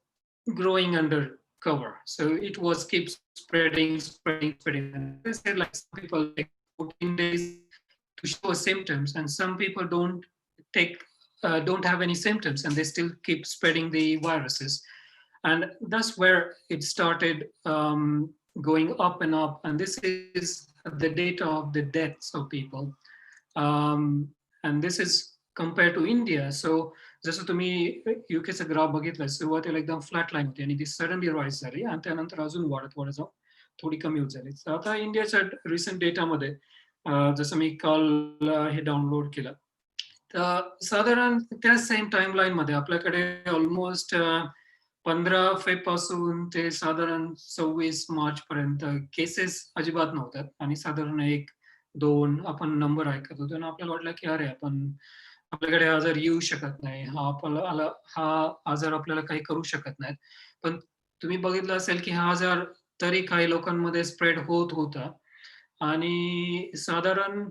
growing under cover. So it was keep spreading. And I said, like, some people take 14 days to show symptoms, and some people don't have any symptoms, and they still keep spreading the viruses. And that's where it started going up and up. And this is the data of the deaths of people. And this is compared to India. So जसं तुम्ही युकेचा graph बघितलं, सुरुवातीला एकदम flat line होती आणि ती suddenly rise झाली आणि त्यानंतर अजून वाढत जाऊन थोडी कमी होत झाली. आता इंडियाच्या रिसेंट डेटामध्ये जसं मी काल हे डाउनलोड केलं, साधारण त्या सेम टाइमलाईन मध्ये आपल्याकडे ऑलमोस्ट 15 फेब पासून ते साधारण 26 मार्च पर्यंत केसेस अजिबात नव्हत्या आणि साधारण 1-2 आपण नंबर ऐकत होतो आणि आपल्याला वाटलं की अरे आपण आपल्याकडे आजार येऊ शकत नाही, हा आजार आपल्याला काही करू शकत नाहीत. पण तुम्ही बघितलं असेल की हा आजार तरी काही लोकांमध्ये स्प्रेड होत होता आणि साधारण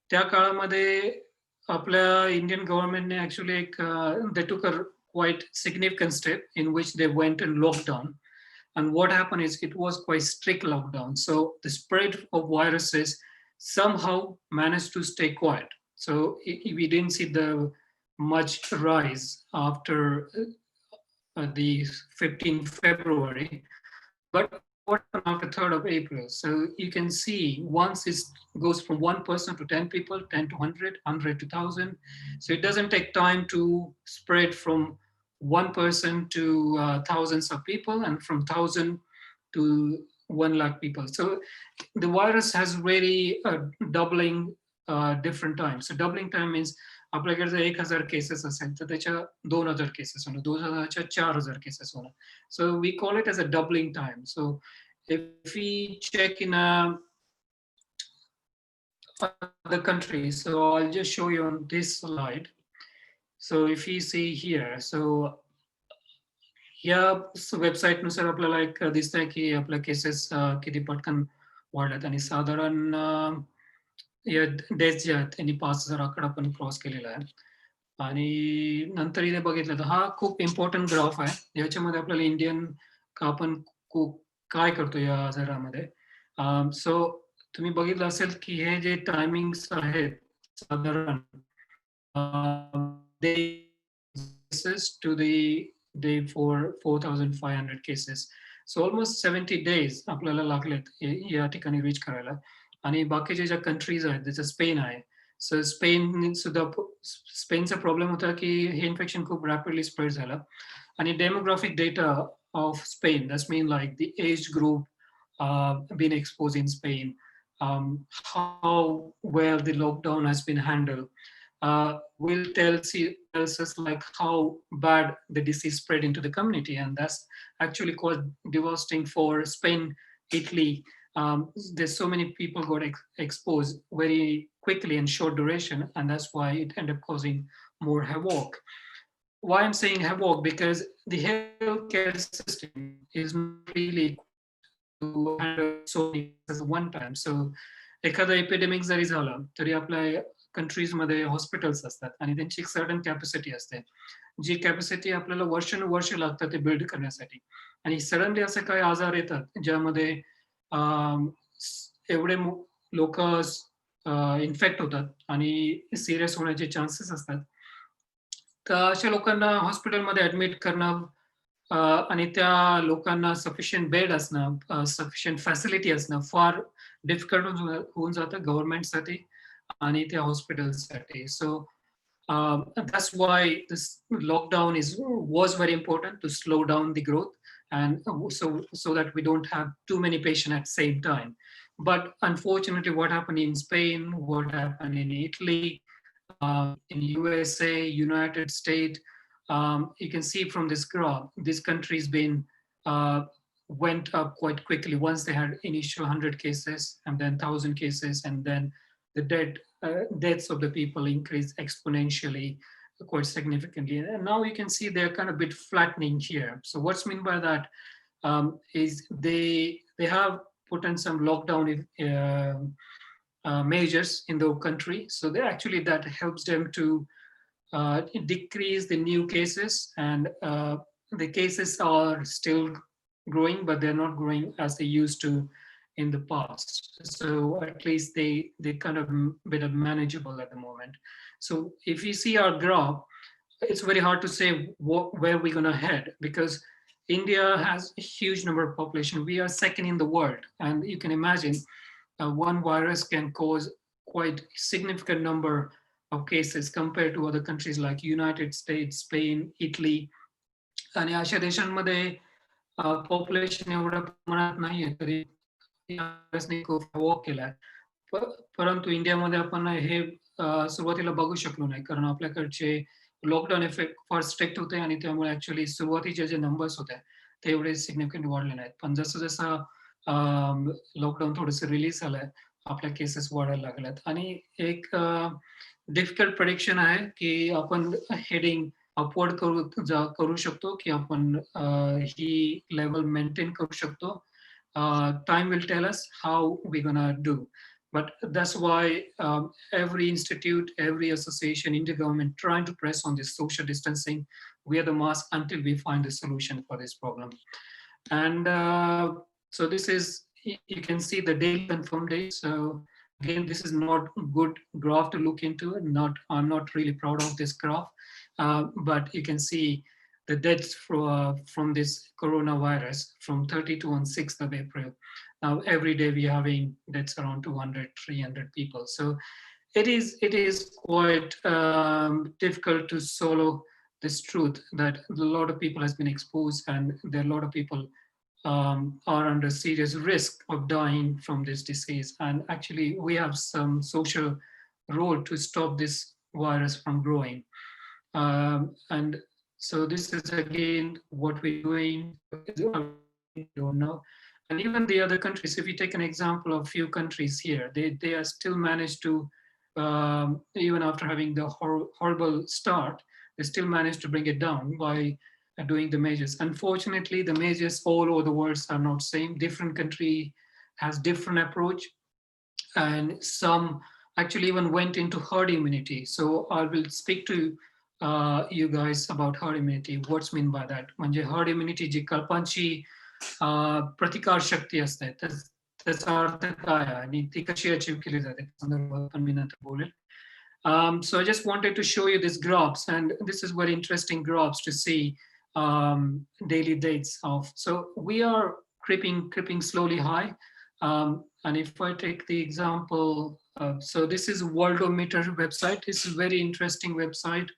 त्या काळामध्ये आपल्या इंडियन गव्हर्नमेंटने ऍक्च्युली दे टूक अ quite significant step in which they went and locked down. And what happened is it was quite strict lockdown. So the spread of viruses somehow managed to stay quiet. So we didn't see the much rise after the 15th February. But what happened after 3rd of April? So you can see once it goes from 1% to 10 people, 10 to 100, 100 to 1,000. So it doesn't take time to spread from one person to thousands of people and from 1,000 to 1 lakh people. So the virus has really doubling different times. So doubling time means आपल्याकडे जर 1,000 cases असेल तर त्याच्या 2,000 cases होणं, 2,000च्या 4,000 cases होणं. So we call it as a doubling time. So if we check in other countries, so I'll just show you on this slide. So if you see here, so या वेबसाईटनुसार आपल्याला एक दिसतंय की आपल्या cases किती पटकन वाढल्यात आणि साधारण या डेथ ज्या आहेत त्यांनी 5,000 आकडा पण क्रॉस केलेला आहे. आणि नंतर इथे बघितलं तर हा खूप इम्पॉर्टंट ग्राफ आहे. याच्यामध्ये आपल्याला इंडियन आपण काय करतो या आजारामध्ये. सो तुम्ही बघितलं असेल की हे जे टायमिंग्स आहेत साधारण to the day for 4,500 cases. So almost 70 days आपल्याला लागलेत या ठिकाणी रीच करायला. आणि बाकीचे ज्या कंट्रीज आहेत जसं स्पेन आहे. सो स्पेनचा प्रॉब्लेम होता की हे इन्फेक्शन खूप रॅपिडली स्प्रेड झालं आणि demographic data of Spain that's mean like the age group been exposed in Spain, how well the lockdown has been handled, tells us like how bad the disease spread into the community, and that's actually quite devastating for Spain, Italy. There's so many people got exposed very quickly in short duration, and that's why it ended up causing more havoc. Why I'm saying havoc, because the healthcare system is not really to handle so many cases at one time. So एखादा epidemic जरी झालं तरी आपल्या कंट्रीजमध्ये hospitals असतात आणि त्यांची एक certain capacity असते, जी capacity आपल्याला वर्षानुवर्ष लागतात ते बिल्ड करण्यासाठी. आणि सडनली असे काही आजार येतात ज्यामध्ये एवढे लोक इन्फेक्ट होतात आणि सिरियस होण्याचे चान्सेस असतात. तर अशा लोकांना हॉस्पिटलमध्ये ऍडमिट करणं आणि त्या लोकांना सफिशियंट बेड असणं, सफिशियंट फॅसिलिटी असणं फार डिफिकल्ट होऊन जातं गव्हर्नमेंटसाठी आणि त्या हॉस्पिटल्ससाठी. सो that's why this lockdown was very important to slow down the growth, and so that we don't have too many patients at the same time. But unfortunately, what happened in Spain, what happened in Italy, in USA, United States, you can see from this graph, this country's been went up quite quickly once they had initial 100 cases and then 1,000 cases, and then the deaths of the people increased exponentially quite significantly. And now you can see they're kind of a bit flattening here. So what's mean by that is they have put in some lockdown measures in the country. So they actually that helps them to decrease the new cases, and the cases are still growing, but they're not growing as they used to in the past. So at least they kind of bit of manageable at the moment. So if you see our graph, it's very hard to say where we're going to head, because India has a huge number of population. We are second in the world, and you can imagine one virus can cause quite significant number of cases compared to other countries like United States, Spain, Italy. आणि अशा देशांमध्ये population एवढ्या प्रमाणात नाहीये तरी खूप walk केलाय. परंतु इंडियामध्ये आपण हे सुरुवातीला बघू शकलो नाही, कारण आपल्याकडचे लॉकडाऊन इफेक्ट फार स्ट्रिक्ट होते आणि त्यामुळे ऍक्च्युली सुरुवातीचे जे नंबर्स होते ते एवढे सिग्निफिकंट वाढले नाहीत. पण जसं जसं लॉकडाऊन थोडंसं रिलीज झालंय, आपल्या केसेस वाढायला लागल्यात. आणि एक डिफिकल्ट प्रेडिक्शन आहे की आपण हेडिंग अपवर्ड करू शकतो की आपण ही लेवल मेंटेन करू शकतो. Time will tell us how we're gonna do. But that's why every institute, every association, intergovernment trying to press on this social distancing, wear the mask until we find a solution for this problem. And so this is, you can see the daily confirmed days. So again, this is not good graph to look into. I'm not really proud of this graph, but you can see the deaths from this coronavirus from 32 on 6th of April. Now every day we're having deaths around 200, 300 people. So it is quite difficult to swallow this truth that a lot of people has been exposed, and there are a lot of people are under serious risk of dying from this disease. And actually, we have some social role to stop this virus from growing. And so this is again what we're doing. Are we doing? Don't know. And even the other countries, if you take an example of few countries here, they are still managed to, even after having the horrible start, they still managed to bring it down by doing the measures. Unfortunately, the measures all over the world are not same. Different country has different approach, and some actually even went into herd immunity. So I will speak to you guys about herd immunity. What's mean by that? म्हणजे herd immunity जी कल्पांची प्रतिकार शक्ती असते, त्याचा अर्थ काय आहे आणि ती कशी अचीव केली जाते, त्या संदर्भात पण मी नंतर बोलेल. So I just wanted to show you these graphs, and this is very interesting graphs to see daily dates of. So we are creeping slowly high. And if I take the example, so this is Worldometer website. This is very interesting website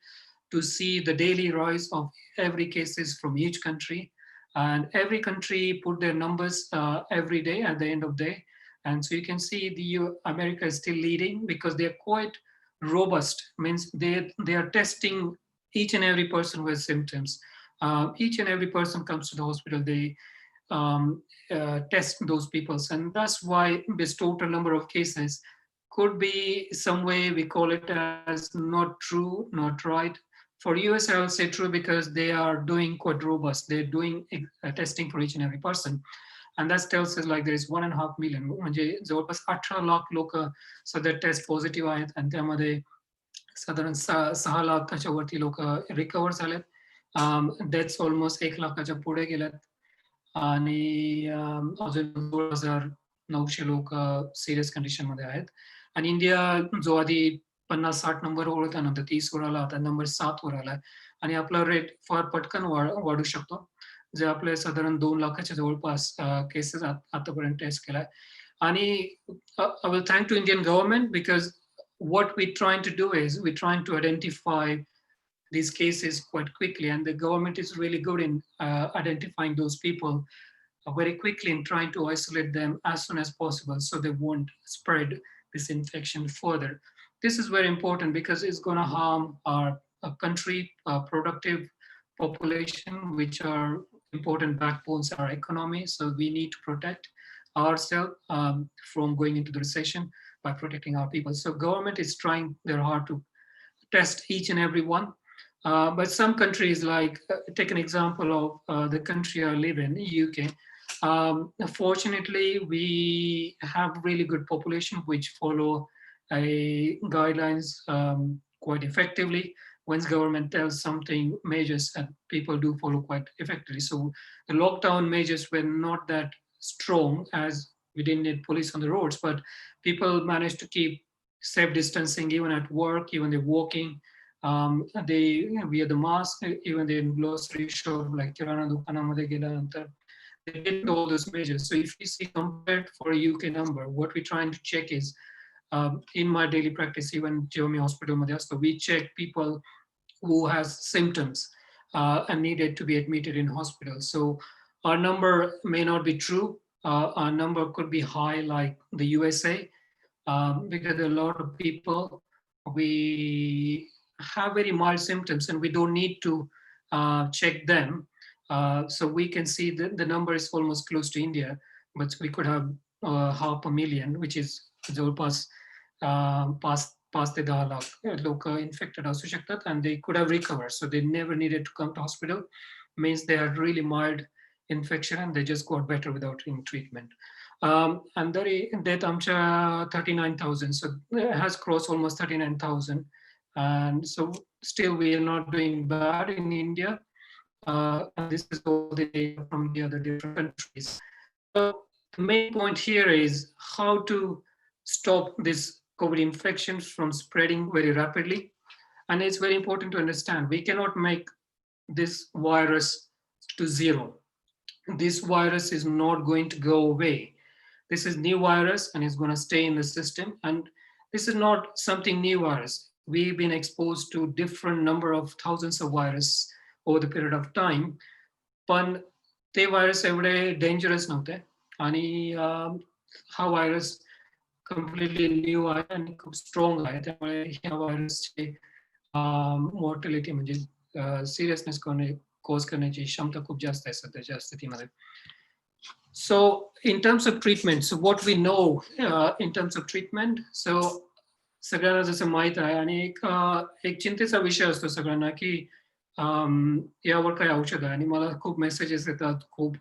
to see the daily rise of every cases from each country. And every country put their numbers every day at the end of the day. And so you can see America is still leading because they're quite robust, means they are testing each and every person with symptoms. Each and every person comes to the hospital, they test those people, and that's why this total number of cases could be some way we call it as not true, not right. For US, I will say true because they are doing quite robust. They're doing testing for each and every person. And that tells us like there is 1.5 million, म्हणजे जवळपास 18 लाख लोक सध्या test positive आहेत, आणि त्यामध्ये साधारण 6 लाखाच्या वरती लोक रिकवर झालेत. डेथ्स ऑलमोस्ट 1 लाखाच्या पुढे गेल्यात, आणि अजून 16,900 लोक सिरियस कंडिशन मध्ये आहेत. आणि इंडिया जो आधी 50-60 नंबरवर होता, नंतर 30 वर आला, आता नंबर 7 वर आलाय. आणि आपला रेट फार पटकन वाढू शकतो, जे आपले साधारण 2 लाखाच्या जवळपास केसेस आतापर्यंत टेस्ट केलाय. आणि I will thank to Indian government, because what we're trying to do is we're trying to identify these cases quite quickly, and the government is really good in identifying those people very quickly and trying to isolate them as soon as possible so they won't spread this infection further. This is very important because it's going to harm our country, productive population, which are important backbones of our economy. So we need to protect ourselves from going into the recession by protecting our people. So government is trying their hard to test each and every one. But some countries, like take an example of the country I live in, UK. Fortunately, we have really good population which follow a guidelines quite effectively. Once government tells something, measures, and people do follow quite effectively. So the lockdown measures were not that strong, as we didn't need police on the roads, but people managed to keep safe distancing even at work, even they're walking. They wear the mask, even they in grocery shop, like Kirana Dukanaमध्ये गेल्यानंतर. They did all those measures. So if you see compared for a UK number, what we're trying to check is, in my daily practice, even Jeremy Hospital मध्ये असतो, we check people who has symptoms and needed to be admitted in hospital. So our number may not be true. Our number could be high like the USA, because there are a lot of people we have very mild symptoms and we don't need to check them. So we can see that the number is almost close to India, but we could have 500,000, which is जवळपास पाच ते 10 lakh लोक infected असू शकतात, and they could have recovered. So they never needed to come to hospital. Means they had really mild infection and they just got better without any treatment. And that amcha 39,000. So it has crossed almost 39,000. And so still we are not doing bad in India. And this is all the data from the other different countries. So the main point here is how to stop this COVID infections from spreading very rapidly. And it's very important to understand we cannot make this virus to zero. This virus is not going to go away. This is new virus and it's going to stay in the system. And this is not something new virus. We've been exposed to different number of thousands of viruses over the period of time. पण ते virus एवढे dangerous नव्हते आणि हा virus completely new आहे आणि खूप strong आहे. त्यामुळे ह्या व्हायरसचे मॉर्टॅलिटी म्हणजे सिरियसनेस कॉज करण्याची क्षमता खूप जास्त आहे सध्याच्या स्थितीमध्ये. So in terms of treatment, so what we know in terms of treatment, so सगळ्यांना जसं माहित आहे आणि एक चिंतेचा विषय असतो सगळ्यांना की यावर काय औषध आहे. आणि मला खूप मेसेजेस येतात खूप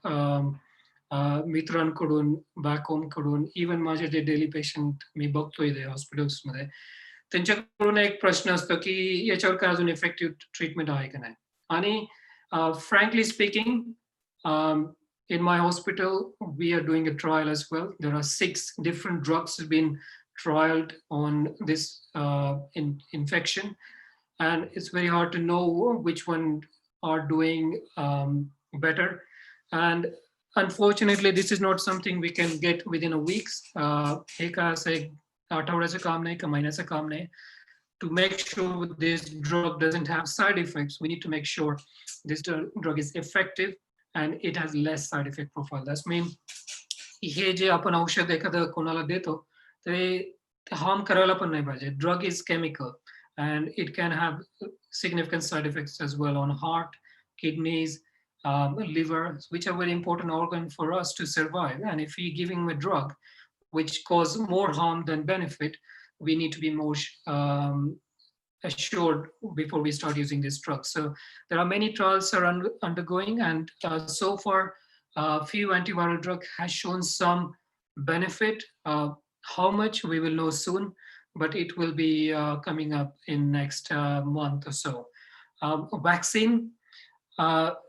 मित्रांकडून बॅक होम कडून, इवन माझे जे डेली पेशंट मी बघतोय ते हॉस्पिटल्समध्ये, त्यांच्याकडून एक प्रश्न असतो की याच्यावर काय अजून इफेक्टिव्ह ट्रीटमेंट आहे का नाही. आणि frankly speaking, in my hospital, we are doing a trial as well. There are 6 different drugs have been trialed on this infection, and it's very hard to know which one are doing better. And unfortunately, this is not something we can get within a week. हे काय असं एक आठवड्याचं काम नाही का महिन्याचं काम नाही. To make sure this drug doesn't have side effects, we need to make sure this drug is effective and it has less side effect profile. That's mean हे जे आपण औषध एखादं कोणाला देतो ते हार्म करायला पण नाही पाहिजे. Drug is chemical and it can have significant side effects as well on heart, kidneys, liver, which are very important organs for us to survive. And if we're giving a drug which cause more harm than benefit, we need to be more assured before we start using this drug. So there are many trials are undergoing, and so far, few antiviral drug has shown some benefit. How much we will know soon, but it will be coming up in next month or so. Vaccine.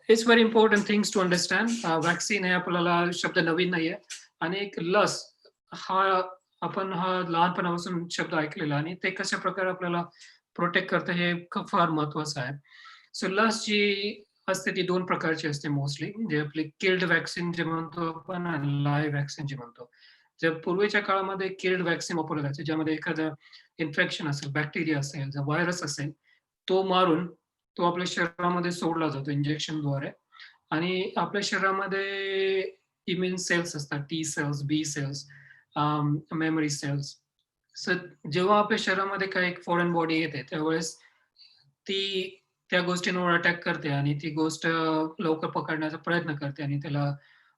It's very important things to understand. Vaccine हे आपल्याला शब्द नवीन नाहीये आणि एक लस हा आपण हा लहानपणापासून शब्द ऐकलेला आणि ते कशा प्रकारे आपल्याला प्रोटेक्ट करतं हे फार महत्वाचं आहे. सो लस जी असते ती 2 प्रकारची असते मोस्टली. जे आपले किल्ड वॅक्सिन जे म्हणतो आपण आणि लाईव्ह वॅक्सिन जे म्हणतो. जर पूर्वीच्या काळामध्ये किल्ड वॅक्सिन वापरलं जायचं ज्यामध्ये एखादं इन्फेक्शन असेल, बॅक्टेरिया असेल, जर व्हायरस असेल, तो मारून तो आपल्या शरीरामध्ये सोडला जातो इंजेक्शनद्वारे आणि आपल्या शरीरामध्ये इम्युन सेल्स असतात, T cells, B cells, memory cells. So जेव्हा आपल्या शरीरामध्ये काही एक फॉरेन बॉडी येते त्यावेळेस ती त्या गोष्टींवर अटॅक करते आणि ती गोष्ट लवकर पकडण्याचा प्रयत्न करते आणि त्याला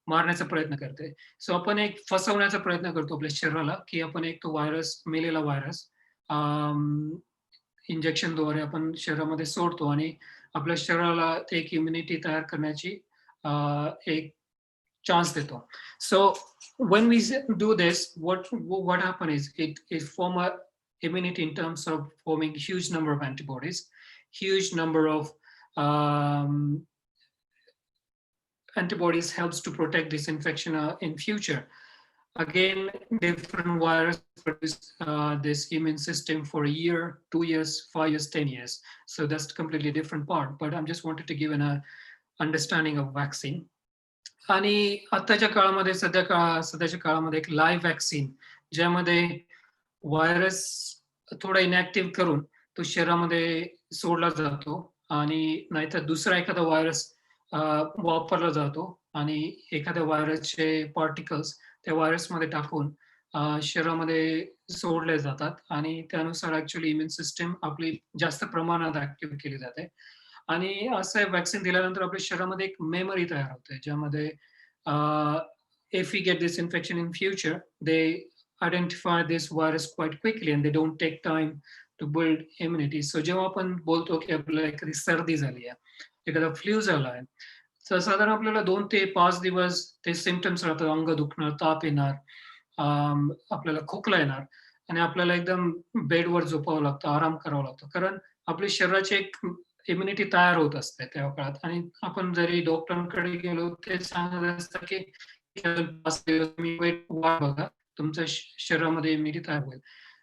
मारण्याचा प्रयत्न करते. सो आपण एक फसवण्याचा प्रयत्न करतो आपल्या शरीराला की आपण एक तो व्हायरस, मेलेला व्हायरस इंजेक्शनद्वारे आपण शरीरामध्ये सोडतो आणि आपल्या शरीराला एक इम्युनिटी तयार करण्याची एक चान्स देतो. So when we do this, what happens is it form a immunity in terms of forming huge number of antibodies, huge number of antibodies helps to protect this infection in future. Again, different virus produce this immune system for a year, 2 years, 5 years, 10 years. So that's completely different part. But I'm just wanted to give an understanding of vaccine. आणि आताच्या काळामध्ये सध्याच्या काळामध्ये एक live vaccine ज्यामध्ये virus थोडा inactive करून तो शरीरामध्ये सोडला जातो आणि नाहीतर दुसरा एखादा व्हायरस वापरला जातो आणि एखाद्या व्हायरसचे पार्टिकल्स त्या व्हायरसमध्ये टाकून शरीरामध्ये सोडले जातात आणि त्यानुसार ॲक्चुअली इम्युन सिस्टम आपली जास्त प्रमाणात ॲक्टिव्ह केली जाते. आणि असं व्हॅक्सिन दिल्यानंतर आपल्या शरीरामध्ये एक मेमरी तयार होते, ज्यामध्ये if we get this infection in future, they identify this virus quite quickly and they don't take time to build immunity. So जेव्हा आपण बोलतो की आपल्याला एखादी सर्दी झाली आहे, एखादा फ्लू झाला आहे, तर साधारण आपल्याला 2 ते 5 दिवस ते सिम्प्टम्स राहतात. अंग दुखणं, ताप येणार, आपल्याला खोकला येणार आणि आपल्याला एकदम बेडवर झोपावं लागतं, आराम करावा लागतो. कारण आपल्या शरीराची एक इम्युनिटी तयार होत असते त्या काळात आणि आपण जरी डॉक्टरांकडे गेलो, ते सांगत असतात की 5 दिवस तुम्ही वाट बघा, तुमच्या शरीरामध्ये इम्युनिटी तयार होईल.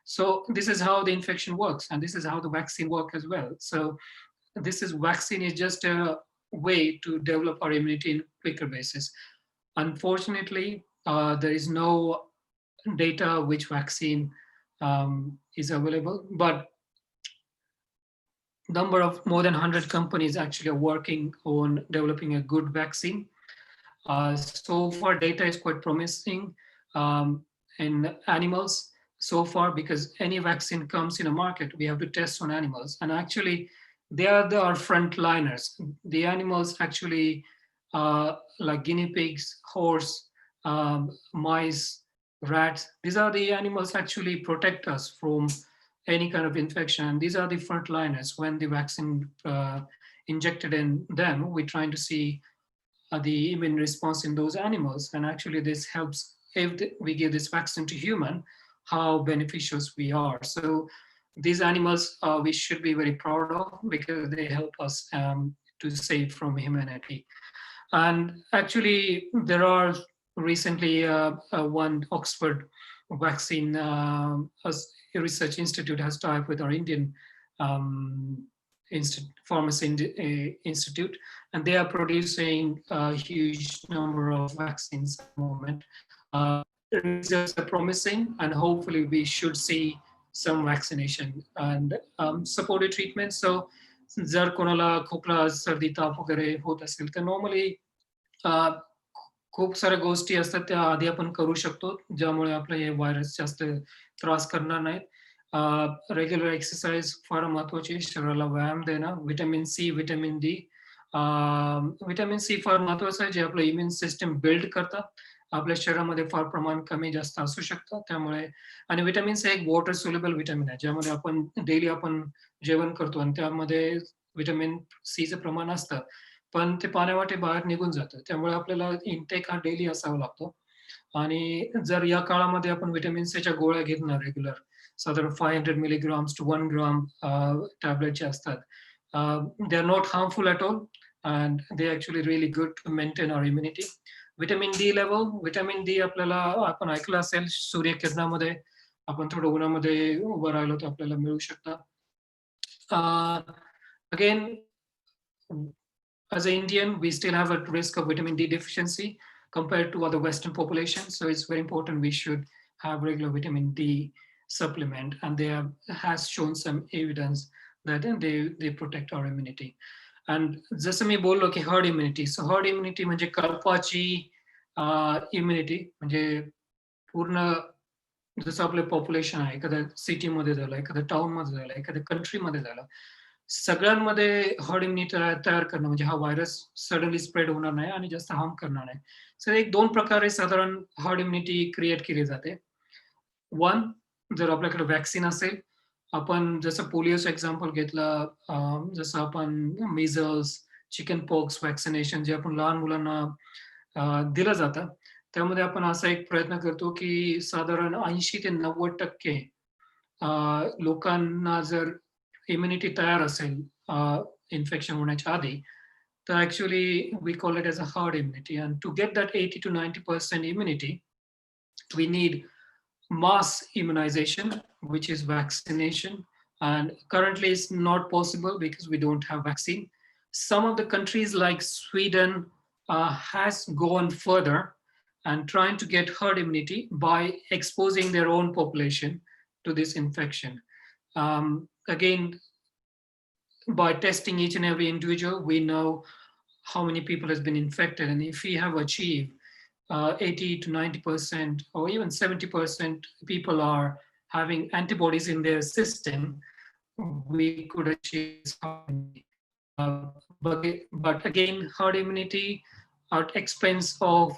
So this is how the infection works, and this is how the vaccine work as well. So this is vaccine is just a way to develop our immunity in quicker basis. Unfortunately, there is no data which vaccine is available, but number of more than 100 companies actually are working on developing a good vaccine. So far, data is quite promising in animals so far, because any vaccine comes in a market, we have to test on animals. And actually, they are our frontliners. The animals actually, like guinea pigs, horse, mice, rats, these are the animals actually protect us from any kind of infection. And these are the frontliners. When the vaccine injected in them, we're trying to see the immune response in those animals. And actually, this helps if we give this vaccine to human, how beneficial we are. So these animals we should be very proud of, because they help us to save from humanity. And actually, there are recently one Oxford vaccine a research institute has tied up with our Indian um, pharmacy institute, and they are producing a huge number of vaccines at the moment. Results are promising, and hopefully we should see some vaccination and supportive treatment. So जर कोणाला खोकला, सर्दी, ताप वगैरे होत असेल, तर normally खूप साऱ्या गोष्टी असतात त्या आधी आपण करू शकतो, ज्यामुळे आपलं हे व्हायरस जास्त त्रास करणार नाहीत. रेग्युलर एक्सरसाइज फार महत्वाची आहे. शरीराला व्यायाम देणं, vitamin C, vitamin D. Vitamin C फार महत्वाचं आहे, जे आपलं इम्युन सिस्टम बिल्ड करतं. आपल्या शरीरामध्ये फार प्रमाण कमी जास्त असू शकतं, त्यामुळे. आणि व्हिटॅमिन सी एक वॉटर सोल्युबल व्हिटॅमिन आहे, ज्यामध्ये आपण डेली आपण जेवण करतो आणि त्यामध्ये व्हिटॅमिन सीचं प्रमाण असतं, पण ते पाण्यावाटे बाहेर निघून जातं. त्यामुळे आपल्याला इनटेक हा डेली असावा लागतो. आणि जर या काळामध्ये आपण व्हिटॅमिन सीच्या गोळ्या घेतल्या रेग्युलर, साधारण 500 मिलीग्राम्स टू 1 ग्राम टॅबलेटचे असतात. They are not harmful at all, and they actually really good to maintain our immunity. Vitamin D level, vitamin D आपल्याला, आपण ऐकलं असेल, सूर्यकिरणामध्ये आपण थोडं उन्हामध्ये उभं राहिलो तर आपल्याला मिळू शकतं. Again, as an Indian, we still have a risk of vitamin D deficiency compared to other Western populations. So it's very important we should have regular vitamin D supplement, and there has shown some evidence that they protect our immunity. And जसं मी बोललो की herd immunity, सो herd immunity म्हणजे कल्पाची immunity, म्हणजे पूर्ण जसं आपलं population आहे, एखाद्या सिटीमध्ये झालं, एखाद्या टाउनमध्ये झालं, एखाद्या कंट्रीमध्ये झालं, सगळ्यांमध्ये हर्ड इम्युनिटी तयार करणं, म्हणजे हा व्हायरस सडनली स्प्रेड होणार नाही आणि जास्त हार्म करणार नाही. सो एक 2 प्रकारे साधारण हर्ड इम्युनिटी क्रिएट केली जाते. वन, जर आपल्याकडे व्हॅक्सिन असेल, आपण जसं पोलिओचं एक्झाम्पल घेतलं, जसं आपण मिझल्स, चिकन पॉक्स व्हॅक्सिनेशन जे आपण लहान मुलांना दिलं जातं, त्यामध्ये आपण असा एक प्रयत्न करतो की साधारण 80 ते 90% लोकांना जर इम्युनिटी तयार असेल इन्फेक्शन होण्याच्या आधी, तर actually we call it as a herd immunity. And to get that 80 to 90% immunity, we need mass immunization, which is vaccination. And currently, it's not possible because we don't have vaccine. Some of the countries like Sweden has gone further and trying to get herd immunity by exposing their own population to this infection. Again, by testing each and every individual, we know how many people has been infected, and if we have achieved 80 to 90% or even 70% people are having antibodies in their system, we could achieve this herd immunity. But again, herd immunity at expense of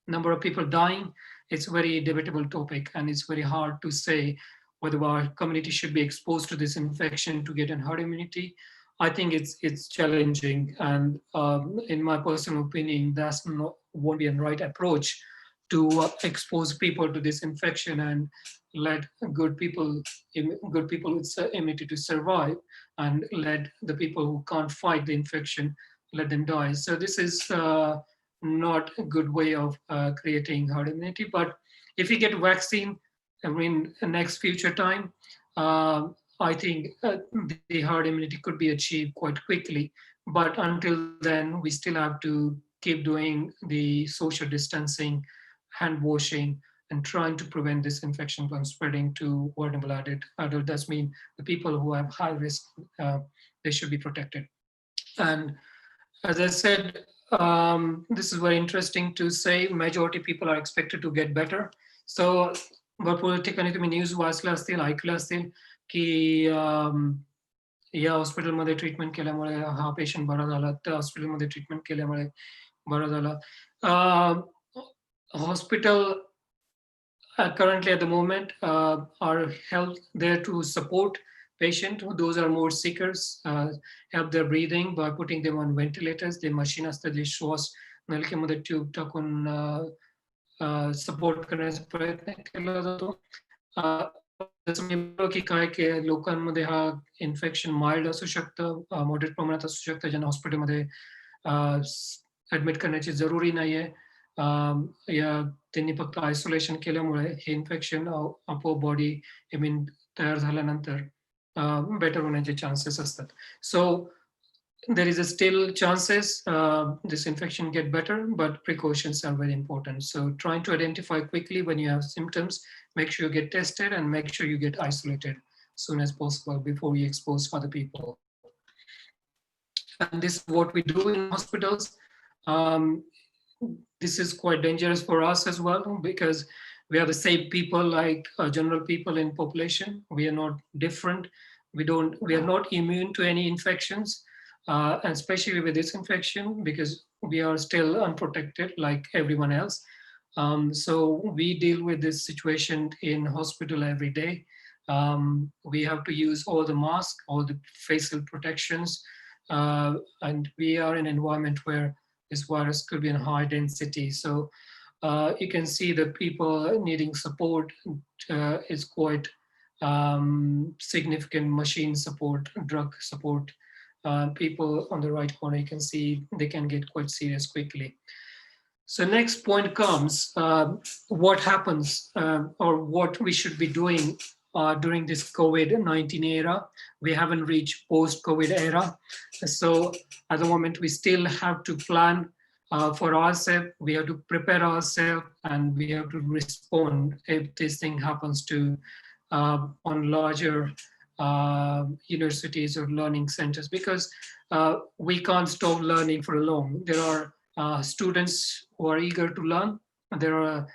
number of people dying, it's a very debatable topic, and it's very hard to say whether our community should be exposed to this infection to get an herd immunity. I think it's challenging, and in my personal opinion, that's not won't be a right approach to expose people to this infection and let good people with immunity to survive, and let the people who can't fight the infection, let them die. So this is not a good way of creating herd immunity. But if we get vaccine in the next future time, uh, I think the herd immunity could be achieved quite quickly. But until then, we still have to keep doing the social distancing, hand washing, and trying to prevent this infection from spreading to vulnerable adult. That means the people who have high risk, they should be protected. And as I said, this is very interesting to say. Majority people are expected to get better. So भरपूर ठिकाणी तुम्ही news वाचल्या असतील, ऐकल्या असतील की या हॉस्पिटलमध्ये ट्रीटमेंट केल्यामुळे हा पेशंट बरा झाला, त्या हॉस्पिटलमध्ये ट्रीटमेंट केल्यामुळे बरा झाला. Hospital currently at the moment are held there to support patient. Those are more seekers, help their breathing by putting them on ventilators. The machine असतं जे श्वास नलिकेमध्ये ट्यूब टाकून सपोर्ट करण्याचा प्रयत्न केला जातो. जसं मी म्हटलं की काय लोकांमध्ये हा इन्फेक्शन माइल्ड असू शकतं, मॉडरेट प्रमाणात असू शकतं, ज्यांना हॉस्पिटलमध्ये ऍडमिट करण्याची जरुरी नाहीये. या त्यांनी फक्त आयसोलेशन केल्यामुळे हे इन्फेक्शन आपोआप बॉडी इम्युन तयार झाल्यानंतर बेटर होण्याचे चान्सेस असतात. सो there is a still chances this infection get better, but precautions are very important. So trying to identify quickly when you have symptoms, make sure you get tested and make sure you get isolated as soon as possible before you expose other people. And this is what we do in hospitals. Um, this is quite dangerous for us as well, because we are the same people like general people in population. We are not different. We are not immune to any infections, and especially with this infection, because we are still unprotected like everyone else. So we deal with this situation in hospital every day. We have to use all the masks, all the facial protections, and we are in an environment where this virus could be in high density. So you can see that people needing support is quite significant. Machine support, drug support. People on the right corner, you can see they can get quite serious quickly. So next point comes, what happens or what we should be doing during this COVID-19 era. We haven't reached post-COVID era. So at the moment, we still have to plan for ourselves. We have to prepare ourselves, and we have to respond if this thing happens to on larger universities or learning centers, because we can't stop learning for long. There are students who are eager to learn. There are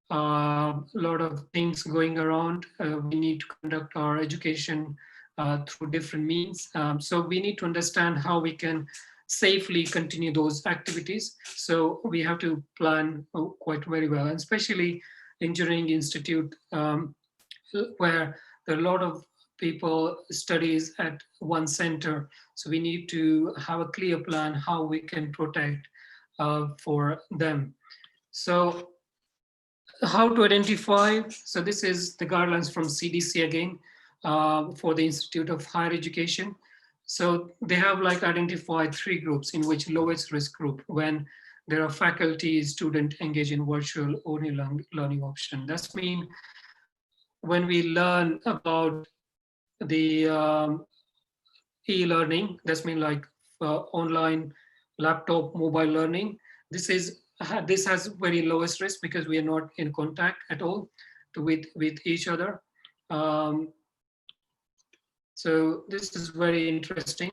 a lot of things going around. We need to conduct our education through different means. So we need to understand how we can safely continue those activities. So we have to plan quite very well, and especially engineering institute, where there are a lot of people studies at one center. So we need to have a clear plan how we can protect for them. So how to identify? So this is the guidelines from CDC again for the Institute of Higher Education. So they have like identified 3 groups, in which lowest risk group, when there are faculty, student engaged in virtual only learning option. That's mean when we learn about the e-learning, that's mean like online, laptop, mobile learning. This has very lowest risk because we are not in contact at all with each other. So this is very interesting,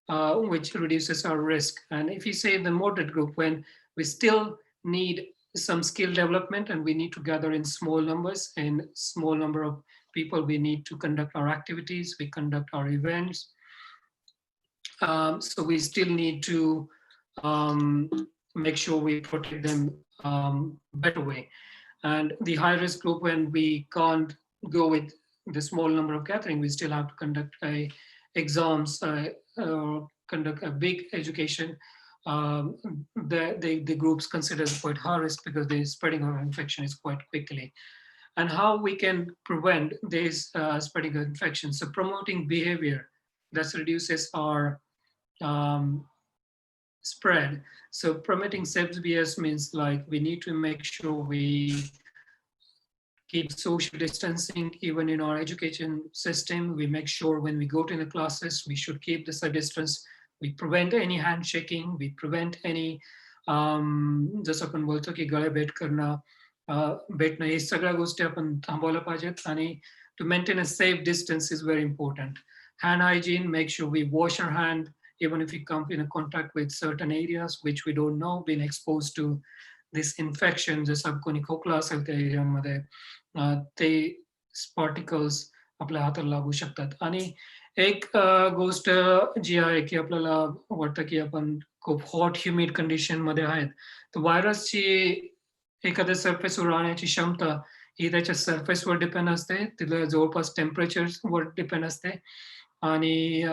which reduces our risk. And if you say the moderate group, when we still need some skill development, and we need to gather in small numbers. In small number of people, we need to conduct our activities, we conduct our events. So we still need to um, make sure we protect them better way. And the high risk group, when we can't go with the small number of gathering, we still have to conduct exams, conduct a big education. Um, the groups considered quite high risk because the spreading of infection is quite quickly. And how we can prevent this spreading of infection. So promoting behavior that reduces our um, spread. So promoting safe BS means like we need to make sure we keep social distancing even in our education system. We make sure when we go to the classes, we should keep the safe distance. We prevent any handshaking. We prevent any जसं आपण बोलतो की गळे भेट करणं, भेटणं, हे सगळ्या गोष्टी आपण थांबवल्या पाहिजेत. आणि to maintain a safe distance is very important. Hand hygiene, make sure we wash our hand even if we come in contact with certain areas which we don't know, been exposed to this infection. जसं कोणी खोकला असेल त्या एरियामध्ये ते particles आपल्या हाताला लागू शकतात. आणि एक गोष्ट जी आहे की आपल्याला वाटतं की आपण खूप हॉट ह्युमिड कंडिशन मध्ये आहेत, तर व्हायरसची एखाद्या सरफेसवर राहण्याची क्षमता ही त्याच्या सरफेसवर डिपेंड असते, तिथल्या जवळपास टेम्परेचरवर डिपेंड असते. आणि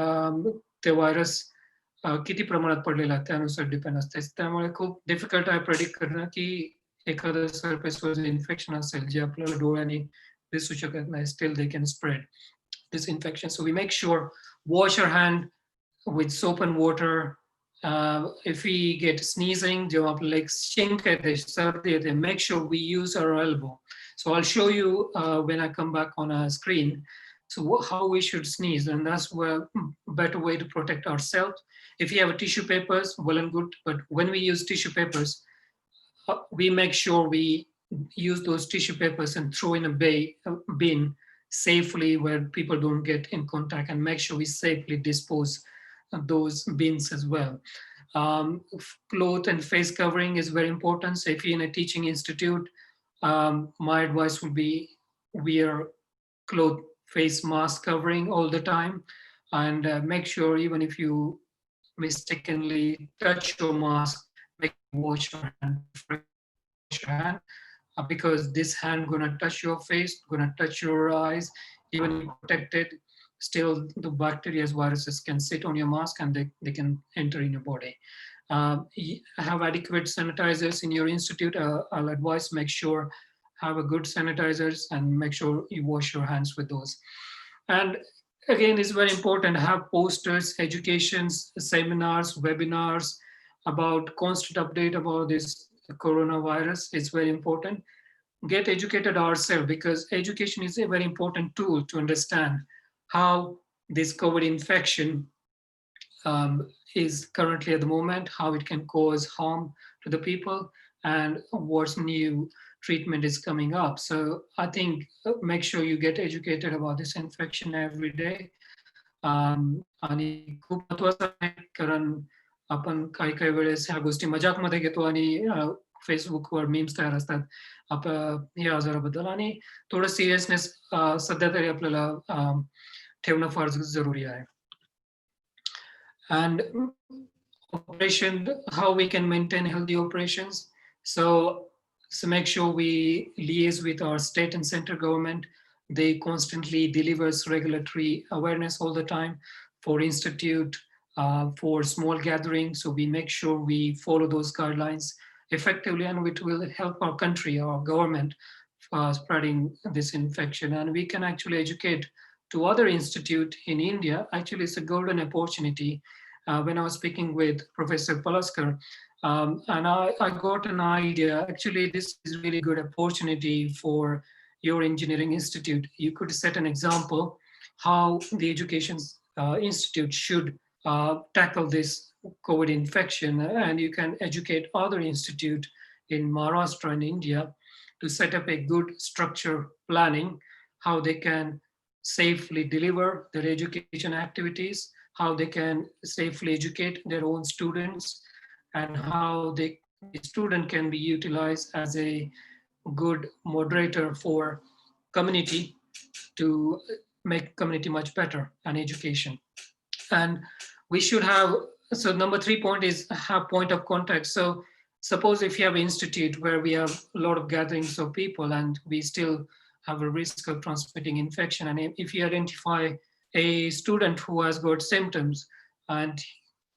ते व्हायरस किती प्रमाणात पडलेला आहे त्यानुसार डिपेंड असते. त्यामुळे खूप डिफिकल्ट आहे प्रेडिक्ट करणं की एखाद्या सरफेसवर जे इन्फेक्शन असेल जे आपल्याला डोळ्याने दिसू शकत नाही, still they can spread this infection. So we make sure wash our hand with soap and water. If we get sneezing, like make sure we use our elbow. So I'll show you when I come back on a screen. So how we should sneeze, and that's a better way to protect ourselves. If you have a tissue papers, well and good, but when we use tissue papers, we make sure we use those tissue papers and throw in a bin safely where people don't get in contact, and make sure we safely dispose those bins as well. Cloth and face covering is very important. So if you're in a teaching institute, my advice would be wear cloth face mask covering all the time, and make sure even if you mistakenly touch your mask, make sure you wash your hand before you wash your hand, because this hand gonna touch your face, gonna touch your eyes. Even if protected, still the bacteria, viruses can sit on your mask and they can enter in your body. Have adequate sanitizers in your institute. I'll advise make sure have a good sanitizers and make sure you wash your hands with those. And again, it's very important to have posters, educations, seminars, webinars about constant update about this coronavirus. It's very important. Get educated ourselves, because education is a very important tool to understand how this COVID infection is currently at the moment, how it can cause harm to the people, and what new treatment is coming up. So I think make sure you get educated about this infection every day. आणि खूप महत्वाचं आहे, कारण आपण काही काही वेळेस ह्या गोष्टी मजाकमध्ये घेतो आणि फेसबुकवर मीम्स तयार असतात या आजाराबद्दल, आणि थोडं सिरियसनेस सध्या तरी आपल्याला ठेवणं फार जरुरी आहे. And operation, how we can maintain healthy operations. So make sure we liaise with our state and central government. They constantly delivers regulatory awareness all the time for institute, for small gatherings. So we make sure we follow those guidelines effectively, and it will help our country, our government, spreading this infection. And we can actually educate to other institute in India. Actually, it's a golden opportunity. When I was speaking with Professor Palaskar, and I got an idea. Actually, this is really good opportunity for your engineering institute. You could set an example how the education institute should tackle this COVID infection, and you can educate other institute in Maharashtra and India to set up a good structure planning, how they can safely deliver their education activities, how they can safely educate their own students, and how they the student can be utilized as a good moderator for community to make community much better and education. And we should have, so number 3 point is have point of contact. So suppose if you have an institute where we have a lot of gatherings of people and we still have a risk of transmitting infection, and if you identify a student who has got symptoms, and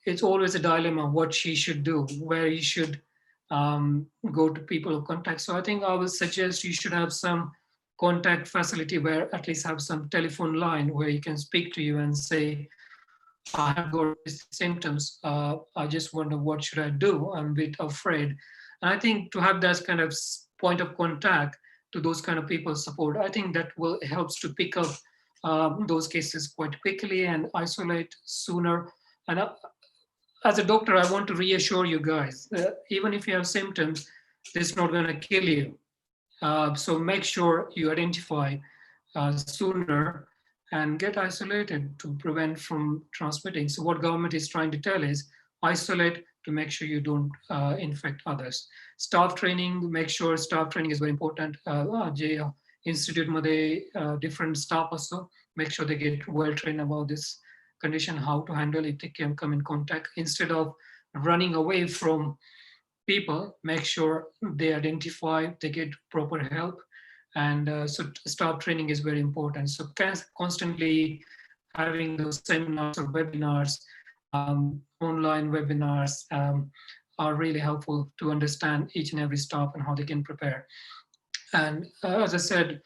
it's always a dilemma what she should do, where he should go to people of contact. So I think I would suggest you should have some contact facility where at least have some telephone line where you can speak to you and say, I have got these symptoms. I just wonder what should I do? I'm a bit afraid. And I think to have that kind of point of contact to those kind of people support, I think that will helps to pick up those cases quite quickly and isolate sooner. And as a doctor, I want to reassure you guys, even if you have symptoms, this is not going to kill you. So make sure you identify sooner and get isolated to prevent from transmitting. So what government is trying to tell is isolate to make sure you don't infect others. Staff training, make sure staff training is very important. Institute different staff also, make sure they get well trained about this condition, how to handle it, they can come in contact. Instead of running away from people, make sure they identify, they get proper help. And so staff training is very important. So constantly having those seminars or webinars, online webinars are really helpful to understand each and every staff and how they can prepare. And as I said,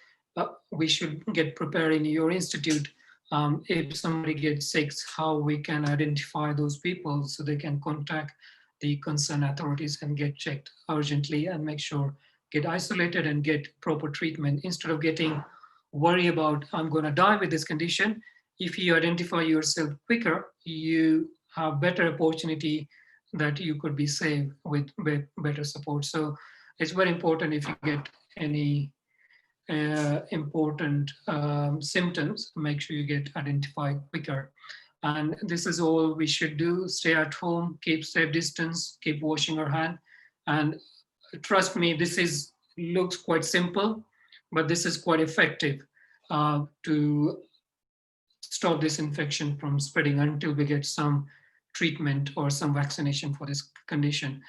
we should get prepared in your institute. If somebody gets sick, how we can identify those people so they can contact the concerned authorities and get checked urgently and make sure get isolated and get proper treatment instead of getting worried about I'm going to die with this condition. If you identify yourself quicker, you have better opportunity that you could be saved with better support. So it's very important if you get any important symptoms, make sure you get identified quicker. And this is all we should do. Stay at home, keep safe distance, keep washing our hand. And trust me, this is looks quite simple, but this is quite effective to stop this infection from spreading until we get some treatment or some vaccination for this condition.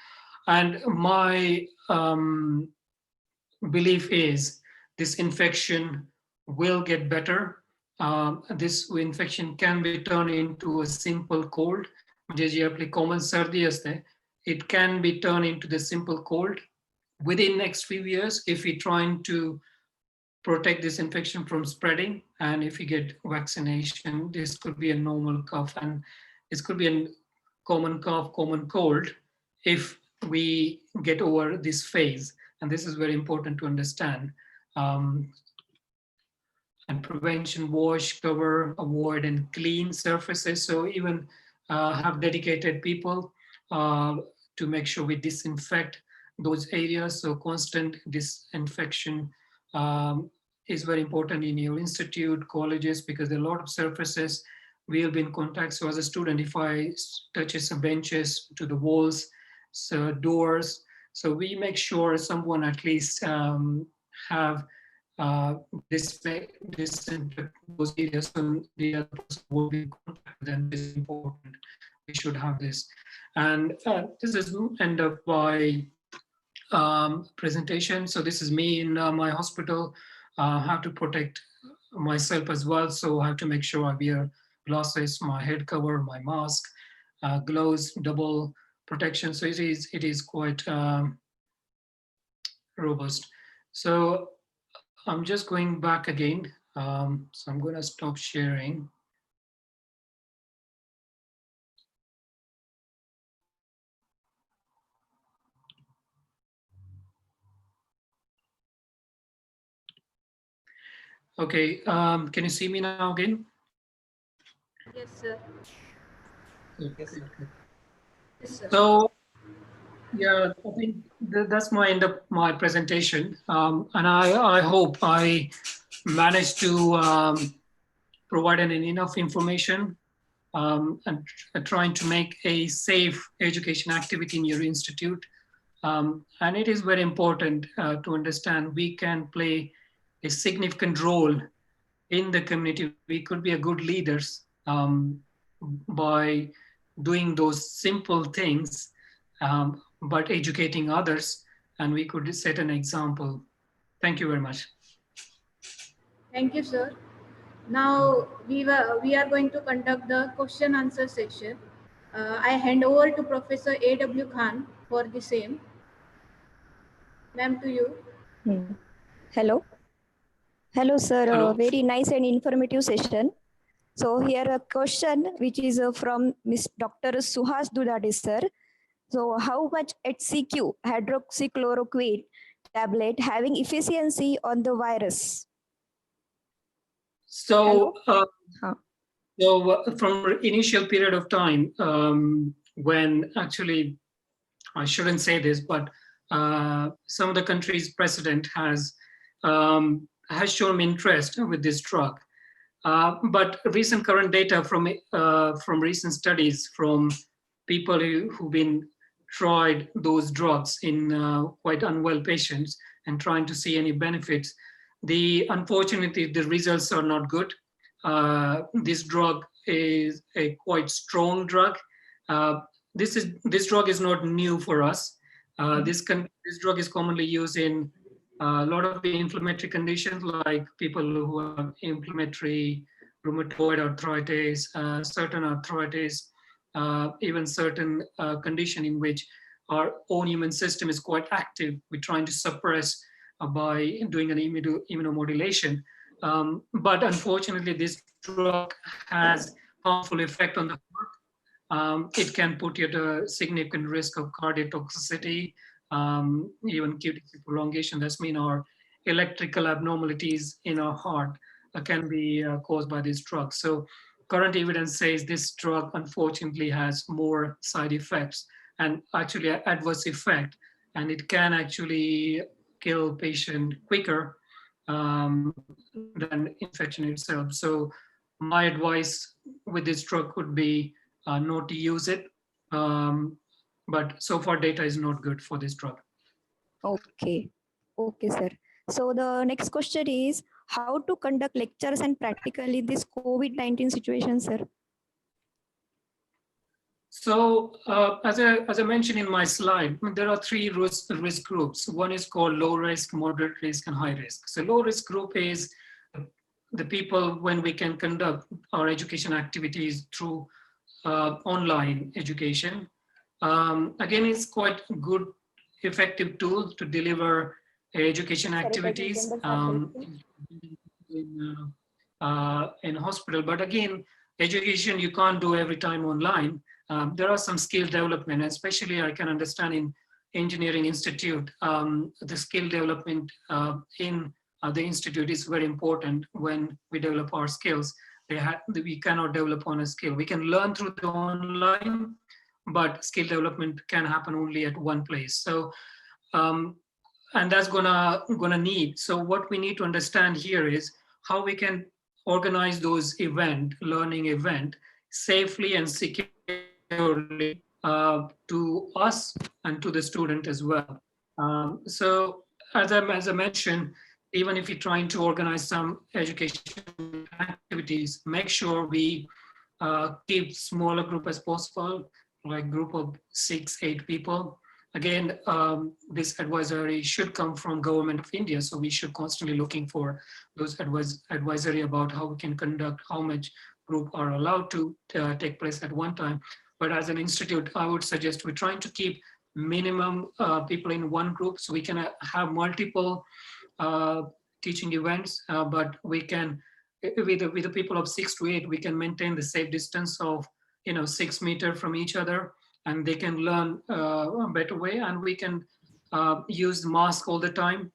And my belief is this infection will get better. This infection can be turned into a simple cold. Common sardi it can be turned into the simple cold within next few years if we're trying to protect this infection from spreading. And if you get vaccination, this could be a normal cough and this could be a common cough, common cold if we get over this phase. And this is very important to understand. And prevention, wash, cover, avoid, and clean surfaces. So even have dedicated people to make sure we disinfect those areas. So constant disinfection is very important in your institute, colleges, because there are a lot of surfaces we'll be in contact. So as a student, if I touches some benches to the walls, so doors, so we make sure someone at least have disinfect those areas so the other person will be in contact with them. This is important. We should have this. And this is end of my presentation. So this is me in my hospital. How to protect myself as well. So I have to make sure I wear glasses, my head cover, my mask, gloves, double protection. So it is quite robust. So I'm just going back again. So I'm going to stop sharing. Okay, can you see me now again? Yes, sir. Yes. Okay. Yes, sir. So yeah, I think that's my end of my presentation. And I hope I managed to provide enough information and trying to make a safe education activity in your institute. And it is very important to understand we can play a significant role in the community. We could be a good leaders by doing those simple things, but educating others, and we could set an example. Thank you very much. Thank you, sir. Now we are going to conduct the question answer section. I hand over to Professor A.W. Khan for the same. Ma'am, to you. Hmm. Hello. Hello, sir. Hello. Very nice and informative session. So here a question which is from Miss Dr. Suhas Dudade, sir. So how much HCQ, hydroxychloroquine tablet, having efficiency on the virus? So, Huh. from initial period of time, when actually, I shouldn't say this, but some of the countries' president has shown interest with this drug. But recent current data from recent studies from people who've been tried those drugs in quite unwell patients and trying to see any benefits, unfortunately the results are not good. This drug is a quite strong drug. Uh, this drug is not new for us. This drug is commonly used in a lot of inflammatory conditions, like people who have inflammatory rheumatoid arthritis, certain arthritis, even certain condition in which our own immune system is quite active. We're trying to suppress by doing an immunomodulation. But unfortunately, this drug has harmful effect on the heart. It can put you at a significant risk of cardiac toxicity, even QTc prolongation. That's mean our electrical abnormalities in our heart can be caused by this drug. So current evidence says this drug unfortunately has more side effects and actually an adverse effect, and it can actually kill patient quicker than infection itself. So my advice with this drug would be not to use it. But so far data is not good for this drug. Okay. Okay, sir. So the next question is how to conduct lectures and practical in this COVID-19 situation, sir? So as I mentioned in my slide, there are three risk groups. One is called low risk, moderate risk, and high risk. So low risk group is the people when we can conduct our education activities through online education. Again, it's quite good, effective tool to deliver education activities in hospital. But again, education you can't do every time online. There are some skill development, especially I can understand in engineering institute, the skill development in the institute is very important when we develop our skills. We cannot develop on a skill. We can learn through the online, but skill development can happen only at one place. So, and that's gonna need. So what we need to understand here is how we can organize those learning event safely and securely to us and to the student as well. So as I mentioned, even if you're trying to organize some education activities, make sure we keep smaller group as possible, like group of 6, 8 people. Again, this advisory should come from Government of India, so we should constantly looking for those advisory about how we can conduct, how much group are allowed to take place at one time. But as an institute, I would suggest we're trying to keep minimum people in one group, so we can have multiple teaching events, but we can, with the people of 6 to 8, we can maintain the safe distance of 6 meters from each other, and they can learn a better way, and we can use the mask all the time.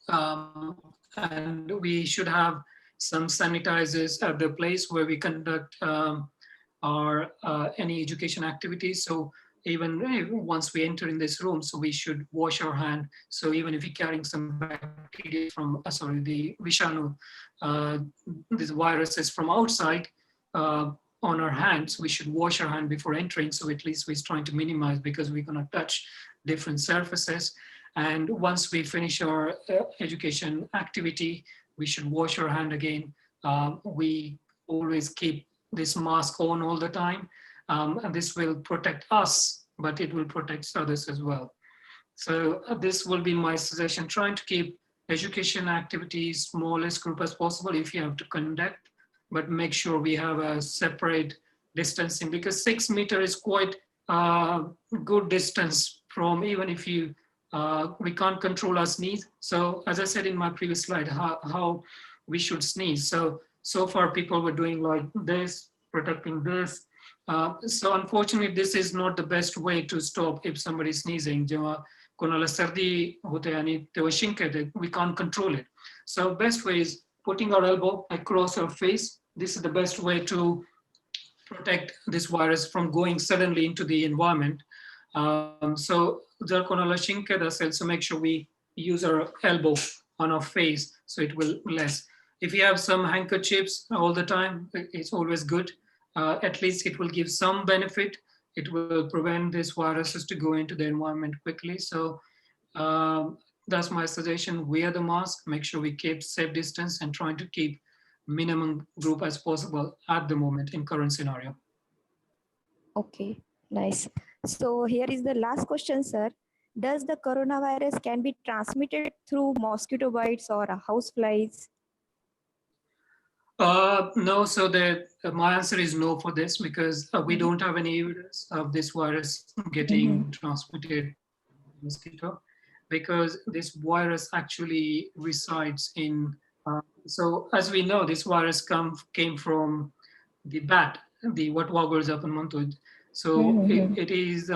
And we should have some sanitizers at the place where we conduct our any education activities. So even once we enter in this room, so we should wash our hand. So even if you're carrying some bacteria from, the Vishanu, these viruses from outside on our hands, we should wash our hand before entering. So at least we're trying to minimize, because we're gonna touch different surfaces. And once we finish our education activity, we should wash our hand again. We always keep this mask on all the time. And this will protect us, but it will protect others as well. So this will be my suggestion, trying to keep education activities smallest group as possible if you have to conduct, but make sure we have a separate distancing, because 6 meters is quite good distance from, even if you, we can't control our sneeze. So as I said in my previous slide, how we should sneeze. So far people were doing like this, protecting this. So unfortunately, this is not the best way to stop if somebody is sneezing. कोणाला सर्दी होते आणि तेव्हा shrink येते, we can't control it. So best way is putting our elbow across our face. This is the best way to protect this virus from going suddenly into the environment. So जर कोणाला shrink येत असेल, so make sure we use our elbow on our face so it will less. If you have some handkerchiefs all the time, it's always good. At least it will give some benefit. It will prevent these viruses to go into the environment quickly. So that's my suggestion. Wear the mask, make sure we keep safe distance, and trying to keep minimum group as possible at the moment in current scenario. Okay, nice. So here is the last question, sir. Does the coronavirus can be transmitted through mosquito bites or house flies? No, so my answer is no for this, because we don't have any evidence of this virus getting transmitted mosquito, because this virus actually resides in, so as we know, this virus came from the bat, the what wagers up in Montud. So it is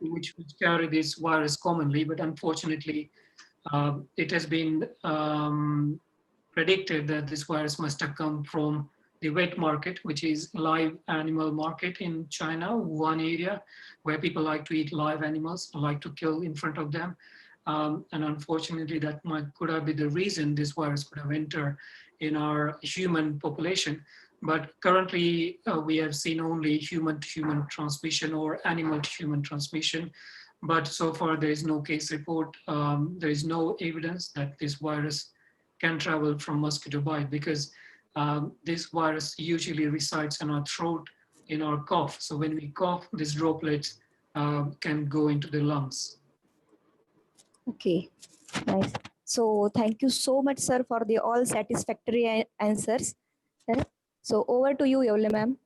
which carry this virus commonly, but unfortunately it has been predicted that this virus must have come from the wet market, which is live animal market in China, one area where people like to eat live animals, like to kill in front of them. And unfortunately, that could have been the reason this virus could have entered in our human population. But currently, we have seen only human-to-human transmission or animal-to-human transmission. But so far, there is no case report. There is no evidence that this virus can travel from mosquito bite, because this virus usually resides in our throat, in our cough. So when we cough, these droplets can go into the lungs. Okay, nice. So thank you so much, sir, for the all satisfactory answers. Sir. So over to you, Yole ma'am.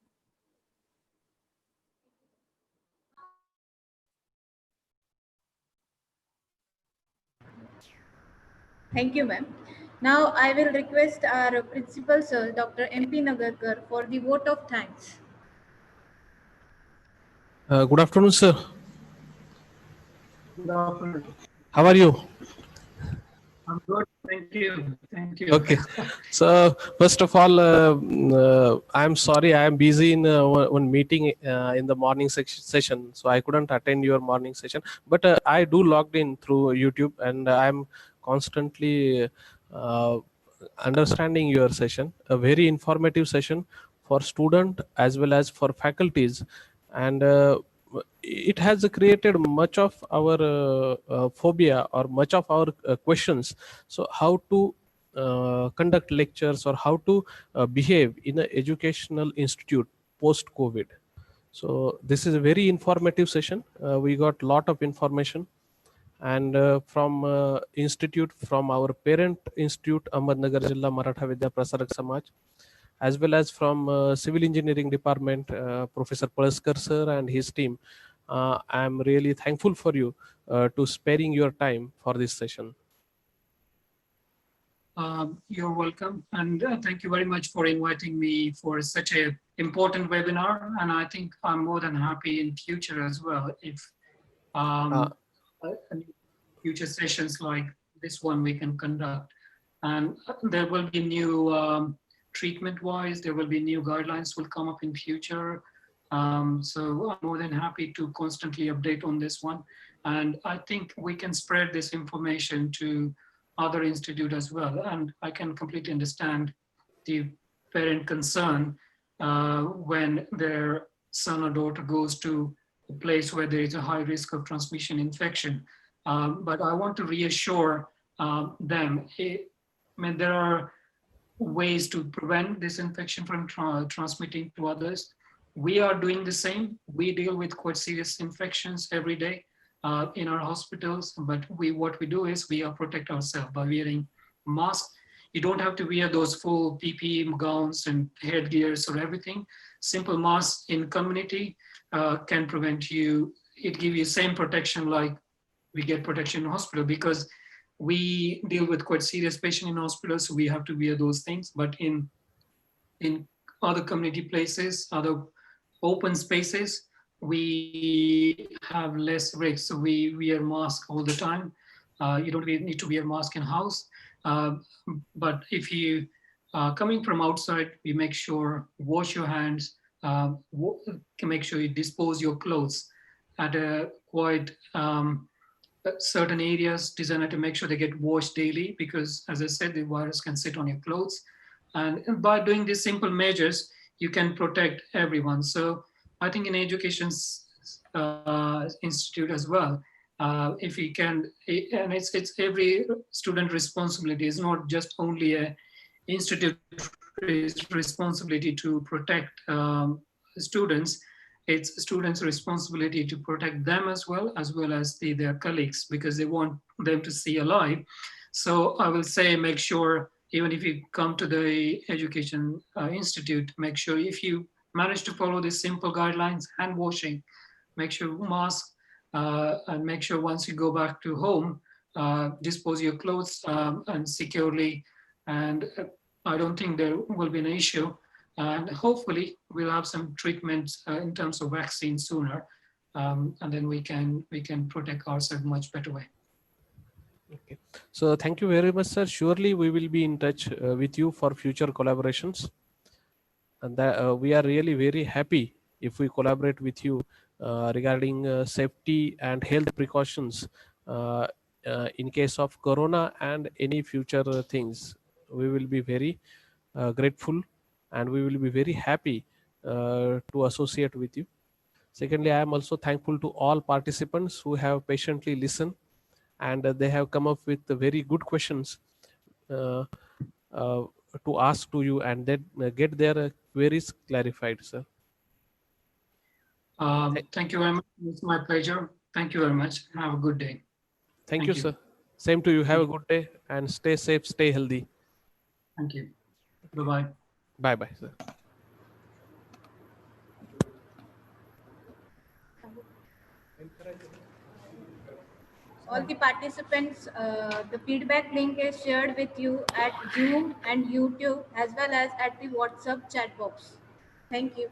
Thank you, ma'am. Now I will request our principal, sir, Dr. M.P. Nagarkar, for the vote of thanks. Good afternoon, sir. Good afternoon. How are you? I'm good. Thank you. Thank you. Okay. So first of all, I'm sorry, I am busy in one meeting in the morning session, so I couldn't attend your morning session. But I do logged in through YouTube, and I'm constantly understanding your session. A very informative session for student as well as for faculties, and it has created much of our phobia or much of our questions. So how to conduct lectures or how to behave in an educational institute post COVID. So this is a very informative session. We got lot of information, and from institute, from our parent institute Ahmednagar Jilla Maratha Vidya Prasarak Samaj, as well as from civil engineering department, Professor Palaskar sir and his team. I am really thankful for you to sparing your time for this session. You're welcome, and thank you very much for inviting me for such a important webinar. And I think I'm more than happy in future as well if future sessions like this one we can conduct. And there will be new treatment-wise, there will be new guidelines will come up in future. So I'm more than happy to constantly update on this one. And I think we can spread this information to other institute as well. And I can completely understand the parent concern when their son or daughter goes to place where there is a high risk of transmission infection. But I want to reassure them. I mean, there are ways to prevent this infection from transmitting to others. We are doing the same. We deal with quite serious infections every day in our hospitals, but what we do is we protect ourselves by wearing masks. You don't have to wear those full PPE gowns and headgears or everything. Simple masks in community can prevent you. It gives you same protection like we get protection in hospital, because we deal with quite serious patient in hospitals, so we have to wear those things. But in other community places, other open spaces, we have less risk. So we wear mask all the time. You don't really need to wear mask in house. Uh, but if you coming from outside, we make sure wash your hands, can make sure you dispose your clothes at a quite certain areas designed to make sure they get washed daily, because as I said, the virus can sit on your clothes. And by doing these simple measures, you can protect everyone. So I think in education institute as well, if we can, and it's every student responsibility. It's not just only a institute responsibility to protect students. It's students' responsibility to protect them as well as their colleagues, because they want them to see alive. So I will say, make sure, even if you come to the education institute, make sure if you manage to follow these simple guidelines, hand washing, make sure mask, and make sure once you go back to home, dispose your clothes and securely. And I don't think there will be an issue. And hopefully we'll have some treatments in terms of vaccine sooner. And then we can protect ourselves much better way. Okay. So thank you very much, sir. Surely we will be in touch with you for future collaborations. And that, we are really very happy if we collaborate with you regarding safety and health precautions uh, in case of corona and any future things. We will be very grateful, and we will be very happy to associate with you. Secondly, I am also thankful to all participants who have patiently listened, and they have come up with very good questions uh, uh, to ask to you, and then get their queries clarified, sir. Th- Thank you very much. It's my pleasure. Thank you very much. Have a good day. Thank you, Thank you. sir. Same to you. Have Thank a you. good day and stay safe, stay healthy. Thank you. Bye-bye. Bye bye, sir. All the participants, the feedback link is shared with you at Zoom and YouTube as well as at the WhatsApp chat box. Thank you.